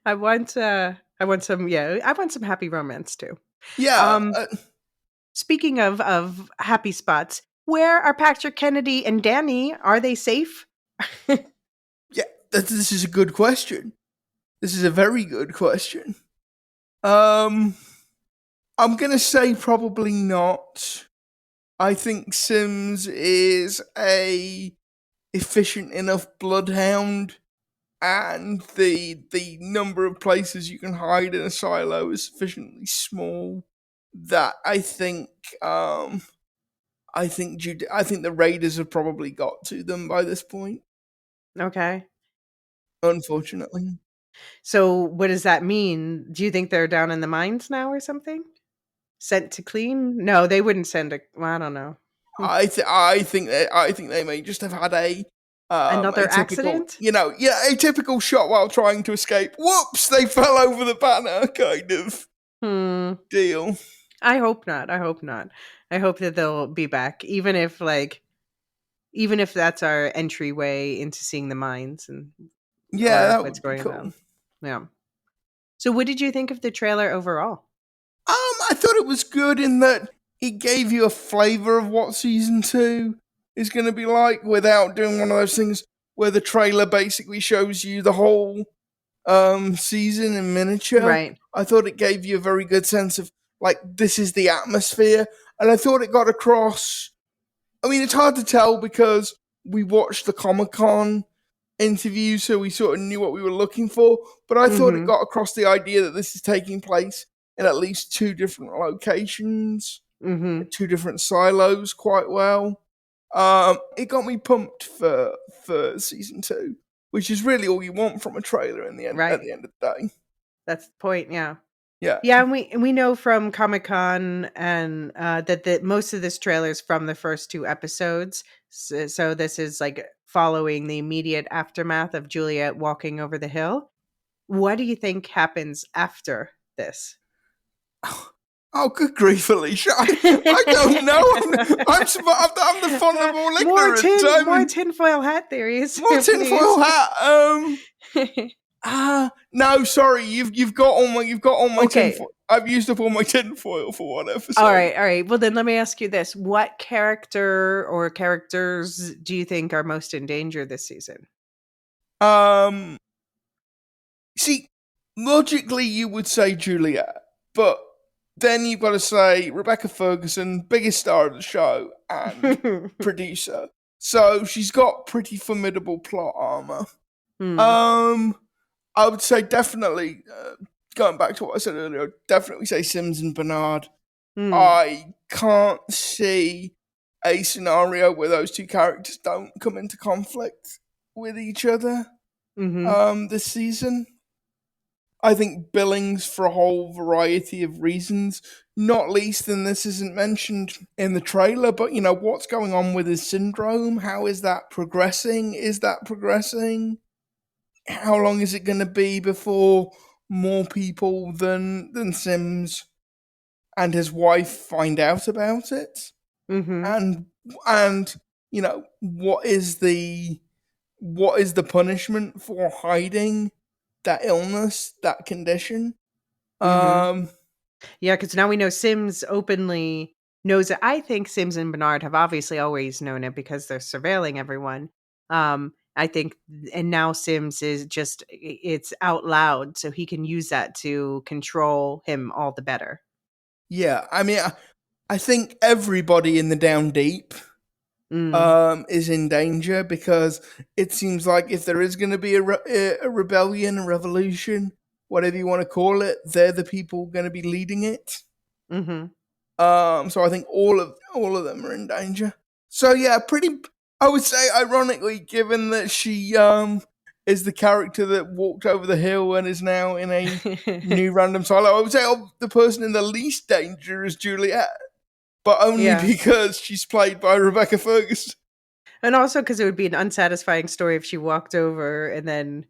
I want. I want some. Yeah, I want some happy romance too. Yeah. Um, Speaking of happy spots, where are Patrick Kennedy and Danny? Are they safe? Yeah. This is a good question. This is a very good question. I'm gonna say probably not. I think Sims is a efficient enough bloodhound, and the number of places you can hide in a silo is sufficiently small that I think the raiders have probably got to them by this point. Okay. Unfortunately, So what does that mean? Do you think they're down in the mines now or something? Sent to clean? No, they wouldn't send a. Well, I don't know. I think they may just have had a Another typical, accident? a typical shot while trying to escape. Whoops! They fell over the banner, kind of Hmm. deal. I hope not. I hope not. I hope that they'll be back, even if that's our entryway into seeing the mines and Yeah, or that what's would be going cool. on. Yeah. So, what did you think of the trailer overall? I thought it was good in that it gave you a flavor of what season 2 is going to be like without doing one of those things where the trailer basically shows you the whole season in miniature. Right. I thought it gave you a very good sense of like this is the atmosphere, and I thought it got across. I mean, it's hard to tell because we watched the Comic-Con interview, so we sort of knew what we were looking for. But I thought it Mm-hmm. got across the idea that this is taking place in at least 2 different locations, Mm-hmm. 2 different silos quite well. It got me pumped for season 2, which is really all you want from a trailer in the end. At Right. the end of the day, That's the point. Yeah. yeah, Yeah, and we know from Comic-Con and that most of this trailer is from the first 2 episodes. So this is like following the immediate aftermath of Juliet walking over the hill. What do you think happens after this? Oh, good grief, Alicia! I don't know. I'm the fond of all ignorance. More tinfoil hat theories. More tinfoil hat. No, sorry. You've got all my Okay. tinfoil. I've used up all my tinfoil for one episode. All right. Well, then let me ask you this: what character or characters do you think are most in danger this season? See, logically, you would say Juliet, but then you've got to say Rebecca Ferguson, biggest star of the show and producer. So she's got pretty formidable plot armor. I would say definitely, going back to what I said earlier, definitely say Sims and Bernard. I can't see a scenario where those two characters don't come into conflict with each other this season. I think Billings, for a whole variety of reasons, not least, and this isn't mentioned in the trailer, but what's going on with his syndrome? How is that progressing? Is that progressing? How long is it going to be before more people than Sims and his wife find out about it? And what is the punishment for hiding that illness, that condition? Yeah, because now we know Sims openly knows it. I think Sims and Bernard have obviously always known it because they're surveilling everyone. I think, and now Sims is just, it's out loud, so he can use that to control him all the better. Yeah, I mean, I think everybody in the Down Deep is in danger, because it seems like if there is going to be a rebellion, a revolution, whatever you want to call it, they're the people going to be leading it. So I think all of them are in danger. So yeah, I would say, ironically, given that she is the character that walked over the hill and is now in a new random silo, I would say the person in the least danger is Juliet, but only because she's played by Rebecca Ferguson. And also because it would be an unsatisfying story if she walked over and then,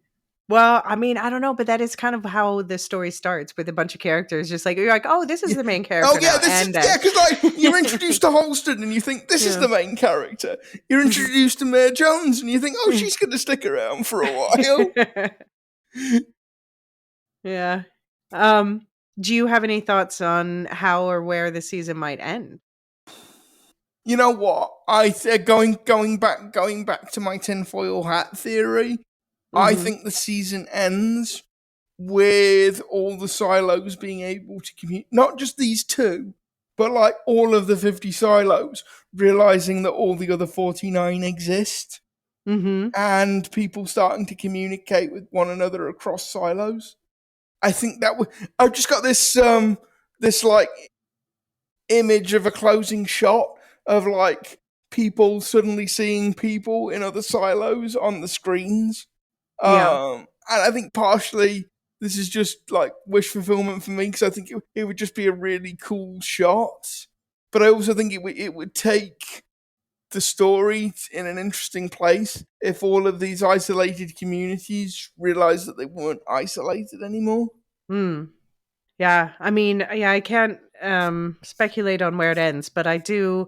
well, I mean, I don't know, but that is kind of how the story starts, with a bunch of characters. Just like, you're like, oh, this is the main character. Oh yeah, now. Because you're introduced to Holston and you think this is the main character. You're introduced to Mayor Jones and you think, oh, she's going to stick around for a while. Yeah. Do you have any thoughts on how or where the season might end? You know what? I said, going back to my tinfoil hat theory. I think the season ends with all the silos being able to communicate, not just these two, but like all of the 50 silos realizing that all the other 49 exist, and people starting to communicate with one another across silos. I think that I've just got this like image of a closing shot of like people suddenly seeing people in other silos on the screens. And I think partially this is just like wish fulfillment for me, because I think it would just be a really cool shot. But I also think it would take the story in an interesting place if all of these isolated communities realized that they weren't isolated anymore. Yeah, I mean, I can't speculate on where it ends, but I do.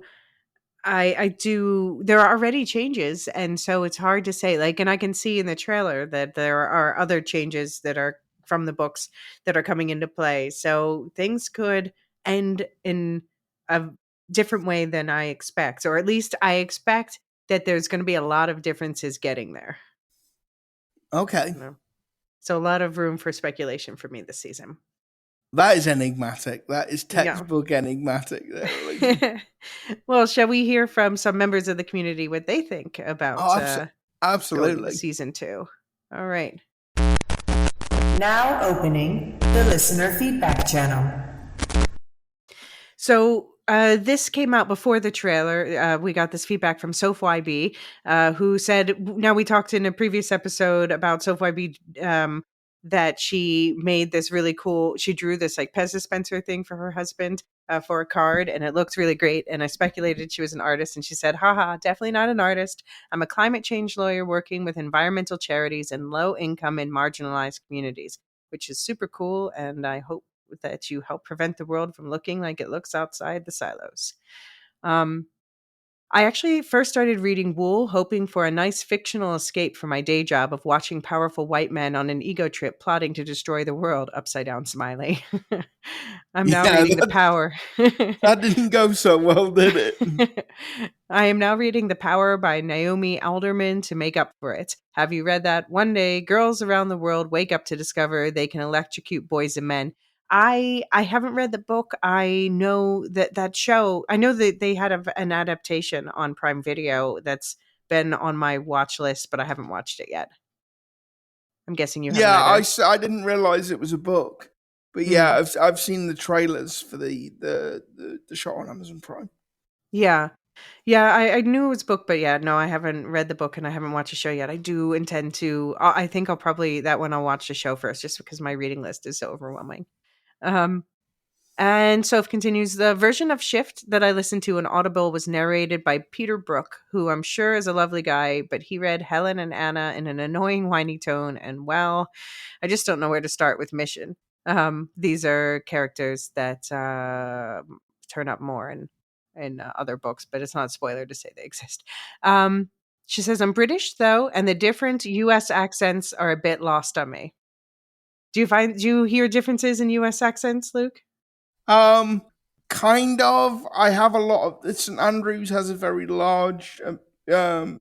There are already changes, and so it's hard to say. Like, and I can see in the trailer that there are other changes that are from the books that are coming into play. So things could end in a different way than I expect, or at least I expect that there's going to be a lot of differences getting there. Okay. So a lot of room for speculation for me this season. That is enigmatic. That is textbook enigmatic. Well, shall we hear from some members of the community what they think about absolutely season 2? All right. Now opening the listener feedback channel. So this came out before the trailer. We got this feedback from Sophie B, who said, now we talked in a previous episode about Sophie B, that she made this really cool, she drew this like Pez dispenser thing for her husband for a card, and it looked really great. And I speculated she was an artist, and she said, haha, definitely not an artist. I'm a climate change lawyer working with environmental charities in low income and marginalized communities, which is super cool. And I hope that you help prevent the world from looking like it looks outside the silos. I actually first started reading Wool hoping for a nice fictional escape from my day job of watching powerful white men on an ego trip plotting to destroy the world, upside down smiley. I'm now reading The Power. That didn't go so well, did it? I am now reading The Power by Naomi Alderman to make up for it. Have you read that? One day, girls around the world wake up to discover they can electrocute boys and men. I haven't read the book. I know that show. I know that they had an adaptation on Prime Video that's been on my watch list, but I haven't watched it yet. I'm guessing you haven't Yeah, either. I didn't realize it was a book, but yeah, I've seen the trailers for the show on Amazon Prime. Yeah. Yeah, I knew it was a book, but yeah, no, I haven't read the book and I haven't watched the show yet. I do intend to. I think I'll probably that one I'll watch the show first, just because my reading list is so overwhelming. Um, and Soph continues, the version of Shift that I listened to on Audible was narrated by Peter Brook, who I'm sure is a lovely guy, but he read Helen and Anna in an annoying, whiny tone, and well, I just don't know where to start with Mission. These are characters that turn up more in other books, but it's not a spoiler to say they exist. She says, I'm British, though, and the different U.S. accents are a bit lost on me. Do you hear differences in U.S. accents, Luke? Kind of. I have a lot of. St Andrews has a very large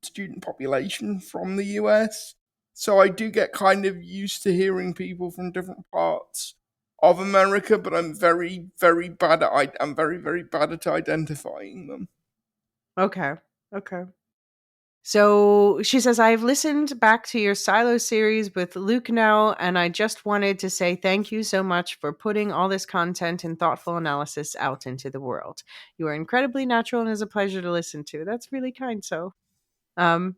student population from the US, so I do get kind of used to hearing people from different parts of America. But I'm very, very bad at. I'm very, very bad at identifying them. Okay. So she says, I've listened back to your Silo series with Luke now, and I just wanted to say thank you so much for putting all this content and thoughtful analysis out into the world. You are incredibly natural and is a pleasure to listen to. That's really kind, so.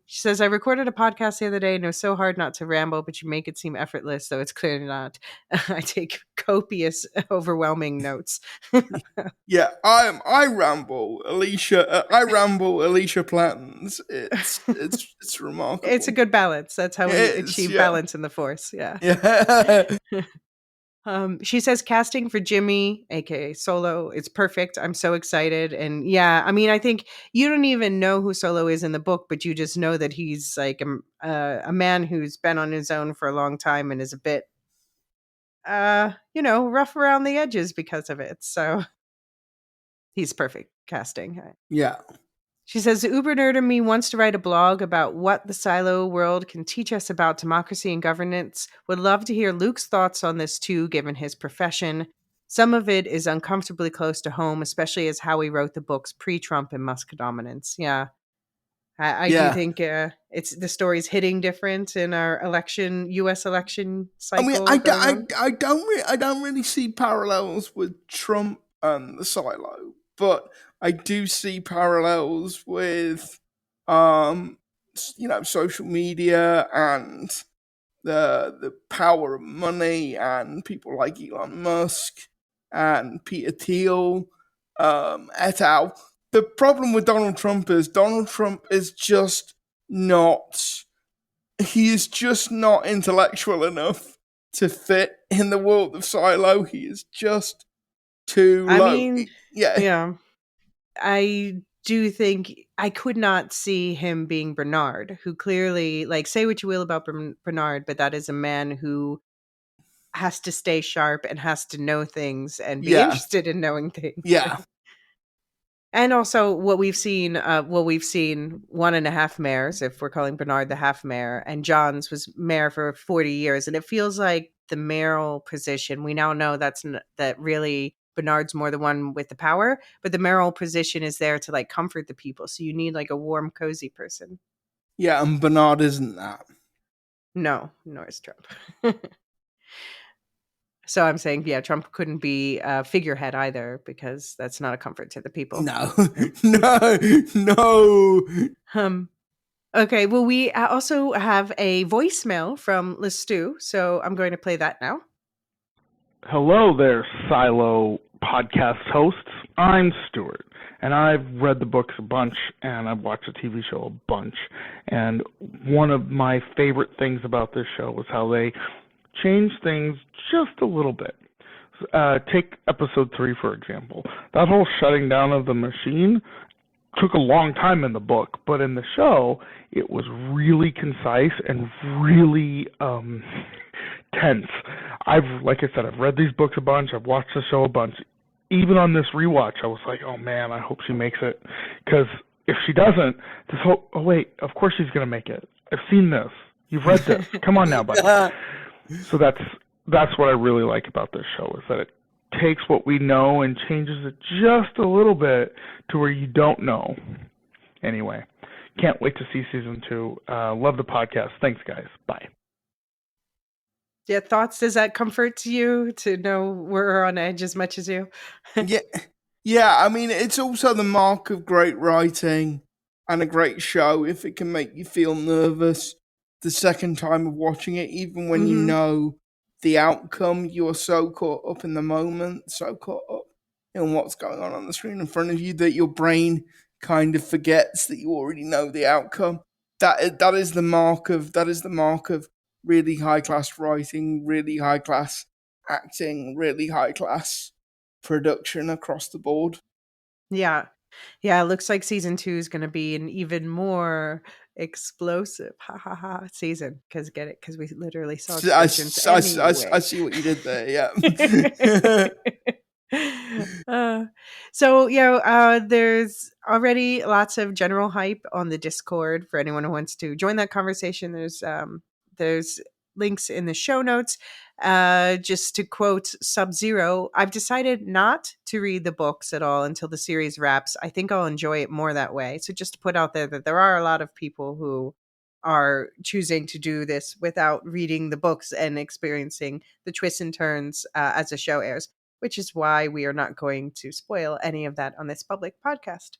She says, I recorded a podcast the other day and it was so hard not to ramble, but you make it seem effortless, though it's clearly not. I take copious, overwhelming notes. Yeah, I ramble, Elysia. I ramble, Elysia plans. It's remarkable. It's a good balance. That's how we achieve balance in the Force. Yeah. Yeah. She says casting for Jimmy, aka Solo, is perfect. I'm so excited. And yeah, I mean, I think you don't even know who Solo is in the book, but you just know that he's like a man who's been on his own for a long time and is a bit, rough around the edges because of it. So he's perfect casting. Yeah. She says, Uber Nerd in me wants to write a blog about what the Silo world can teach us about democracy and governance. Would love to hear Luke's thoughts on this too, given his profession. Some of it is uncomfortably close to home, especially as how he wrote the books pre-Trump and Musk dominance. Yeah. I do think it's the story's hitting different in our U.S. election cycle. I mean, I don't really see parallels with Trump and the Silo, but I do see parallels with, social media and the power of money and people like Elon Musk and Peter Thiel, et al. The problem with Donald Trump is just not. He is just not intellectual enough to fit in the world of Silo. He is just too low. Yeah. I do think I could not see him being Bernard, who clearly, like, say what you will about Bernard, but that is a man who has to stay sharp and has to know things and be interested in knowing things. Yeah. And also what we've seen 1.5 mayors, if we're calling Bernard the half mayor, and Johns was mayor for 40 years. And it feels like the mayoral position, we now know that really Bernard's more the one with the power, but the mayoral position is there to like comfort the people. So you need like a warm, cozy person. Yeah, and Bernard isn't that. No, nor is Trump. So I'm saying, yeah, Trump couldn't be a figurehead either, because that's not a comfort to the people. No. Okay, well, we also have a voicemail from Lestu, so I'm going to play that now. Hello there, Silo podcast hosts. I'm Stuart, and I've read the books a bunch, and I've watched the TV show a bunch. And one of my favorite things about this show was how they change things just a little bit. Take episode 3, for example. That whole shutting down of the machine took a long time in the book, but in the show, it was really concise and really tense. Like I said, I've read these books a bunch. I've watched the show a bunch. Even on this rewatch, I was like, oh man, I hope she makes it. Because if she doesn't, oh wait, of course she's going to make it. I've seen this. You've read this. Come on now, buddy. So that's what I really like about this show, is that takes what we know and changes it just a little bit to where you don't know. Anyway, can't wait to see season 2. Love the podcast. Thanks, guys. Bye. Yeah, thoughts? Does that comfort you to know we're on edge as much as you? Yeah. I mean, it's also the mark of great writing and a great show if it can make you feel nervous the second time of watching it, even when you Mhm. know the outcome. You're so caught up in the moment, so caught up in what's going on the screen in front of you that your brain kind of forgets that you already know the outcome. That is the mark of really high class writing, really high class acting, really high class production across the board. Yeah. Yeah, it looks like season 2 is gonna be an even more explosive, ha, ha, ha, season. Because get it? Because we literally saw explosions I anyway. see what you did there. Yeah. Uh, so, there's already lots of general hype on the Discord for anyone who wants to join that conversation. There's links in the show notes. Just to quote Sub-Zero, I've decided not to read the books at all until the series wraps. I think I'll enjoy it more that way. So just to put out there that there are a lot of people who are choosing to do this without reading the books and experiencing the twists and turns as the show airs, which is why we are not going to spoil any of that on this public podcast.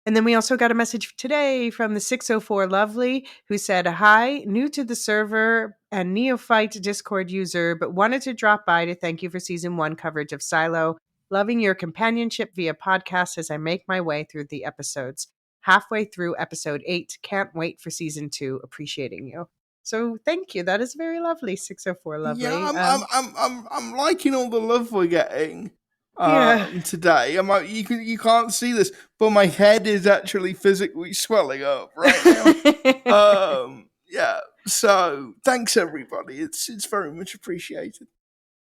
And then we also got a message today from the 604 Lovely who said, "Hi, new to the server and neophyte Discord user, but wanted to drop by to thank you for season 1 coverage of Silo. Loving your companionship via podcast as I make my way through the episodes. Halfway through episode 8. Can't wait for season 2. Appreciating you." So thank you. That is very lovely, 604 Yeah, Lovely. I'm liking all the love we're getting Yeah. today. You can't see this, but my head is actually physically swelling up right now. Yeah. So thanks everybody. It's very much appreciated.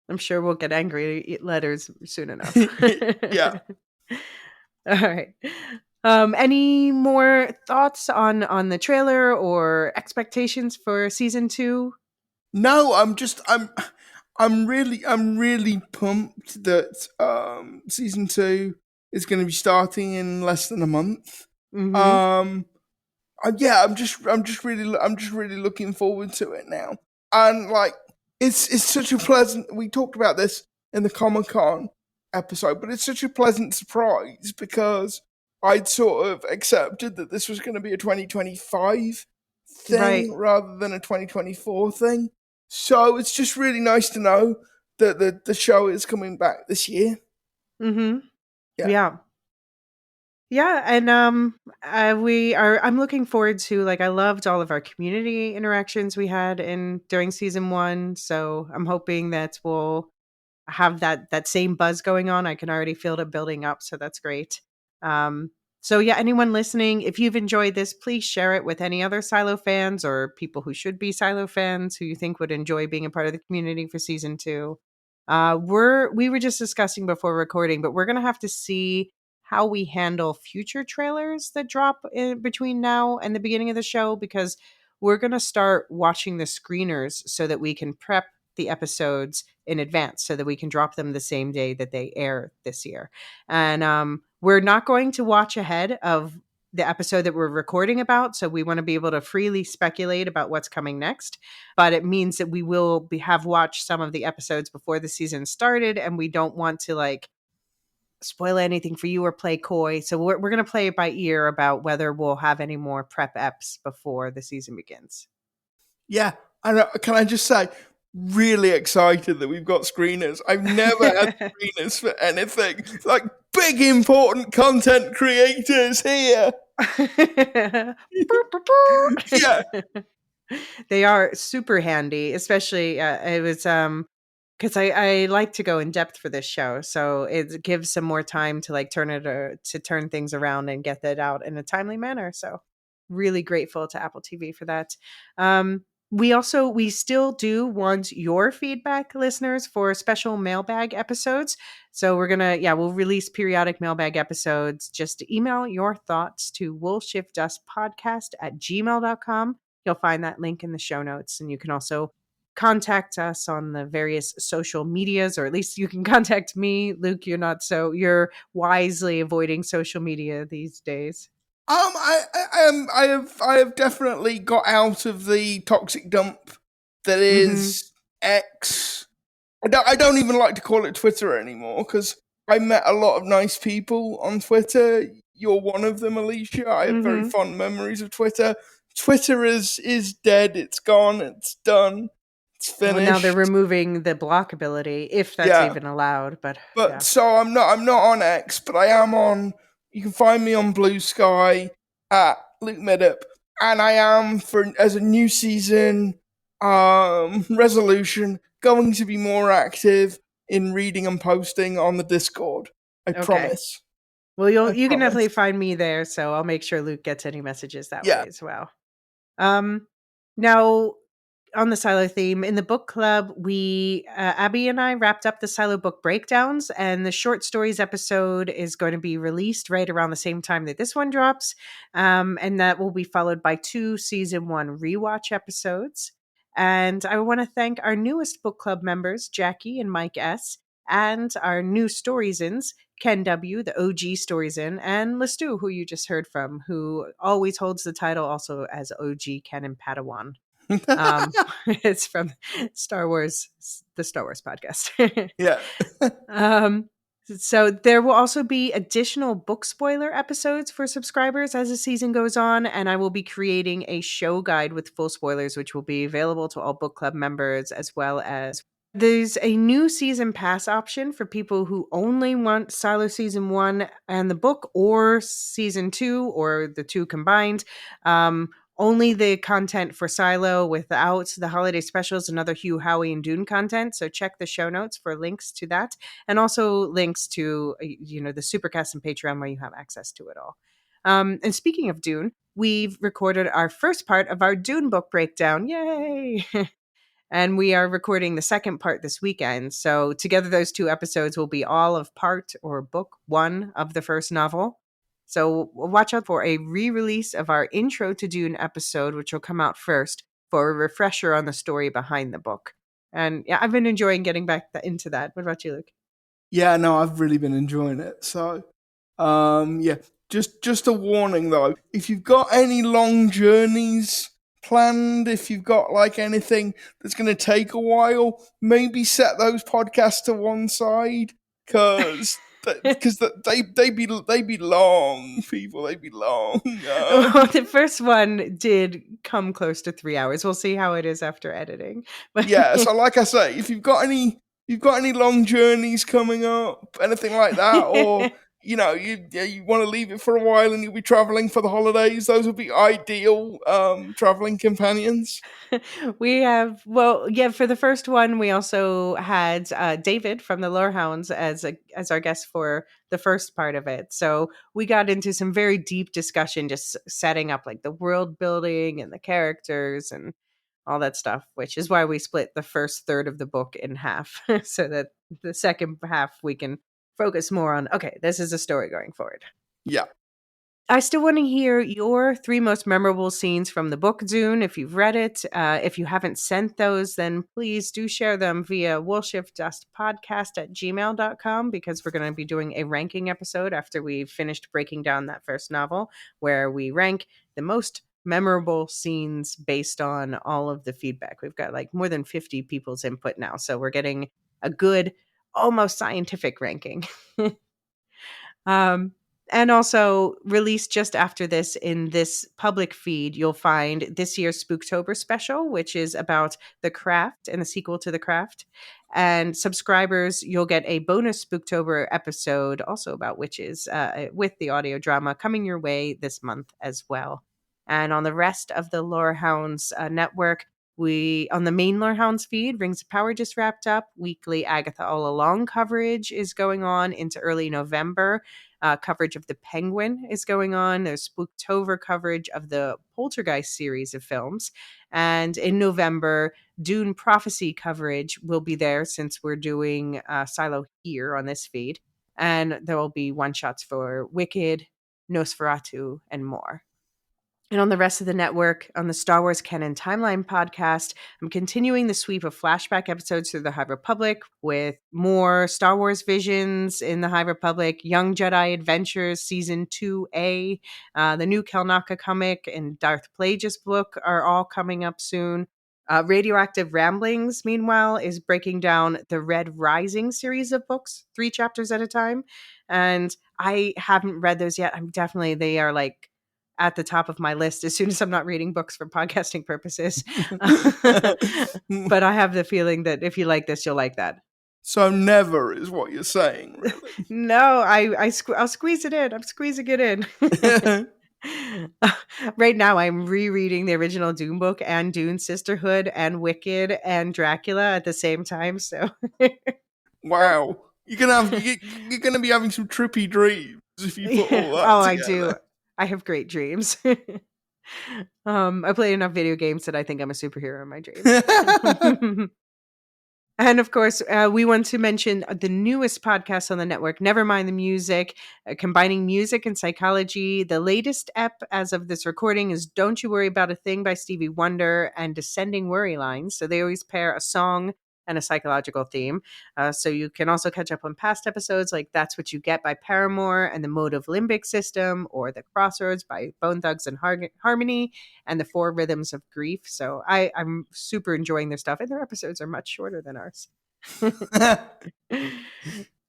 I'm sure we'll get angry letters soon enough. Yeah. All right. Any more thoughts on the trailer or expectations for season 2? No, I'm really pumped that season 2 is going to be starting in less than a month. Mm-hmm. Yeah, I'm just really looking forward to it now. And like it's such a pleasant, we talked about this in the Comic-Con episode, but it's such a pleasant surprise because I'd sort of accepted that this was going to be a 2025 Right. thing rather than a 2024 thing. So it's just really nice to know that the show is coming back this year. Mm-hmm. Yeah. Yeah. Yeah, and I'm looking forward to, like, I loved all of our community interactions we had in during season 1, so I'm hoping that we'll have that same buzz going on. I can already feel it building up, so that's great. Um, so yeah, anyone listening, if you've enjoyed this, please share it with any other Silo fans or people who should be Silo fans who you think would enjoy being a part of the community for season 2. We were just discussing before recording, but we're gonna have to see how we handle future trailers that drop in between now and the beginning of the show, because we're gonna start watching the screeners so that we can prep the episodes in advance so that we can drop them the same day that they air this year. And we're not going to watch ahead of the episode that we're recording about, so we want to be able to freely speculate about what's coming next. But it means that we will have watched some of the episodes before the season started, and we don't want to like spoil anything for you or play coy. So we're going to play it by ear about whether we'll have any more prep eps before the season begins. Yeah, and can I just say, really excited that we've got screeners. I've never had screeners for anything. Like big important content creators here. Yeah. They are super handy, especially it was because I like to go in depth for this show, so it gives some more time to like to turn things around and get that out in a timely manner. So really grateful to Apple TV for that. We still do want your feedback, listeners, for special mailbag episodes. So we'll release periodic mailbag episodes. Just email your thoughts to woolshiftdustpodcast@gmail.com. You'll find that link in the show notes, and you can also contact us on the various social medias, or at least you can contact me. Luke, you're wisely avoiding social media these days. I have definitely got out of the toxic dump that Mm-hmm. is X. I don't even like to call it Twitter anymore because I met a lot of nice people on Twitter. You're one of them, Elysia. I have very Mm-hmm. fond memories of Twitter. Twitter is dead. It's gone. It's done. It's Well, now they're finished. removing the block ability, if that's Yeah. even allowed. But But yeah. so I'm not on X, but I am on. You can find me on Blue Sky at Luke Medup, and I am for as a new season resolution going to be more active in reading and posting on the Discord. I Okay. promise. Well, I you can promise. definitely find me there, so I'll make sure Luke gets any messages that Yeah. way as well. Um, Now, on the Silo theme, in the book club, Abby and I wrapped up the Silo book breakdowns, and the short stories episode is going to be released right around the same time that this one drops. And that will be followed by 2 season 1 rewatch episodes. And I want to thank our newest book club members, Jackie and Mike S., and our new Storiesins, Ken W., the OG Storiesin, and Lestu, who you just heard from, who always holds the title also as OG Ken and Padawan. It's from Star Wars, the Star Wars podcast. Yeah. um, so there will also be additional book spoiler episodes for subscribers as the season goes on, and I will be creating a show guide with full spoilers, which will be available to all book club members, as well as there's a new season pass option for people who only want Silo season 1 and the book, or season 2, or the two combined. Only the content for Silo without the holiday specials and other Hugh, Howie, and Dune content. So check the show notes for links to that, and also links to the Supercast and Patreon where you have access to it all. And speaking of Dune, we've recorded our first part of our Dune book breakdown. Yay! And we are recording the second part this weekend. So together, those 2 episodes will be all of part or book 1 of the first novel. So watch out for a re-release of our Intro to Dune episode, which will come out first for a refresher on the story behind the book. And yeah, I've been enjoying getting back into that. What about you, Luke? Yeah, no, I've really been enjoying it. So, yeah, just a warning though, if you've got any long journeys planned, if you've got like anything that's going to take a while, maybe set those podcasts to one side because they be long, people. They be long. Well, the first one did come close to 3 hours. We'll see how it is after editing. But Yeah, so like I say, if you've got any long journeys coming up, anything like that, or you want to leave it for a while and you'll be traveling for the holidays, those would be ideal traveling companions. for the first one, we also had David from the Lorehounds as our guest for the first part of it. So we got into some very deep discussion, just setting up like the world building and the characters and all that stuff, which is why we split the first third of the book in half, so that the second half we can focus more on, okay, this is a story going forward. Yeah. I still want to hear your 3 most memorable scenes from the book Dune. If you've read it, if you haven't sent those, then please do share them via woolshiftdustpodcast@gmail.com, because we're going to be doing a ranking episode after we've finished breaking down that first novel, where we rank the most memorable scenes based on all of the feedback. We've got like more than 50 people's input now, so we're getting a good, almost scientific ranking. Um, and also released just after this in this public feed, you'll find this year's Spooktober special, which is about The Craft and the sequel to The Craft. And subscribers, you'll get a bonus Spooktober episode also about witches with the audio drama coming your way this month as well. And on the rest of the Lorehounds network, on the main Lorehounds feed, Rings of Power just wrapped up. Weekly Agatha All Along coverage is going on into early November. Coverage of The Penguin is going on. There's Spooktober coverage of the Poltergeist series of films. And in November, Dune Prophecy coverage will be there, since we're doing Silo here on this feed. And there will be one-shots for Wicked, Nosferatu, and more. And on the rest of the network, on the Star Wars Canon Timeline podcast, I'm continuing the sweep of flashback episodes through the High Republic with more Star Wars visions in the High Republic, Young Jedi Adventures Season 2A, the new Kelnaka comic, and Darth Plagueis book are all coming up soon. Radioactive Ramblings, meanwhile, is breaking down the Red Rising series of books, 3 chapters at a time. And I haven't read those yet. They are like at the top of my list as soon as I'm not reading books for podcasting purposes. But I have the feeling that if you like this, you'll like that. So never is what you're saying, really. No, I'll squeeze it in. I'm squeezing it in. Right now, I'm rereading the original Dune book and Dune Sisterhood and Wicked and Dracula at the same time. So, wow, you're gonna be having some trippy dreams if you put all that. Oh, together. I do. I have great dreams. I play enough video games that I think I'm a superhero in my dreams. And of course, we want to mention the newest podcast on the network, Never Mind the Music, combining music and psychology. The latest ep as of this recording is Don't You Worry About a Thing by Stevie Wonder and Descending Worry Lines. So they always pair a song and a psychological theme. So you can also catch up on past episodes like That's What You Get by Paramore and the Motive Limbic System, or The Crossroads by Bone Thugs and Harmony, and the 4 Rhythms of Grief. So I'm super enjoying their stuff, and their episodes are much shorter than ours.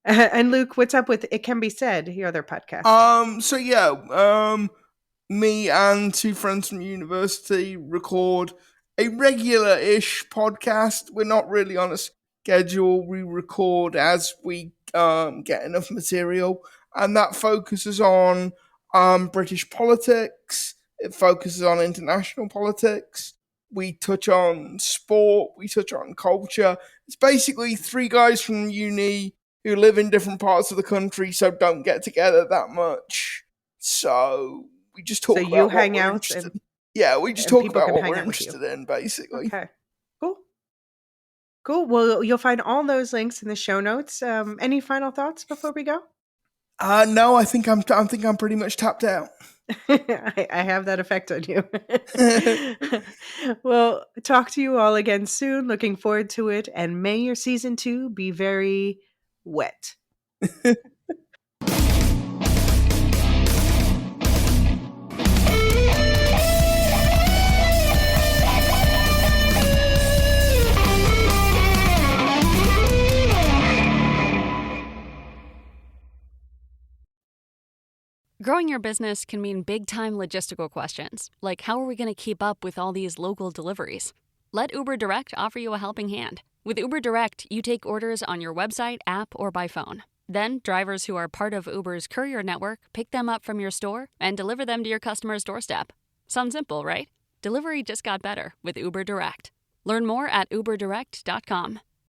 And Luke, what's up with It Can Be Said, your other podcast? So yeah, me and 2 friends from university record a regular-ish podcast. We're not really on a schedule. We record as we get enough material, and that focuses on British politics. It focuses on international politics. We touch on sport. We touch on culture. It's basically 3 guys from uni who live in different parts of the country, so don't get together that much. So we just talk about you hang what we're out interested and in. Yeah, we just talk people about can what hang we're out with you. interested in, basically. Okay. Cool. Well, you'll find all those links in the show notes. Any final thoughts before we go? No, I think I'm pretty much tapped out. I have that effect on you. Well, talk to you all again soon. Looking forward to it. And may your season 2 be very wet. Growing your business can mean big-time logistical questions, like how are we going to keep up with all these local deliveries? Let Uber Direct offer you a helping hand. With Uber Direct, you take orders on your website, app, or by phone. Then, drivers who are part of Uber's courier network pick them up from your store and deliver them to your customer's doorstep. Sounds simple, right? Delivery just got better with Uber Direct. Learn more at uberdirect.com.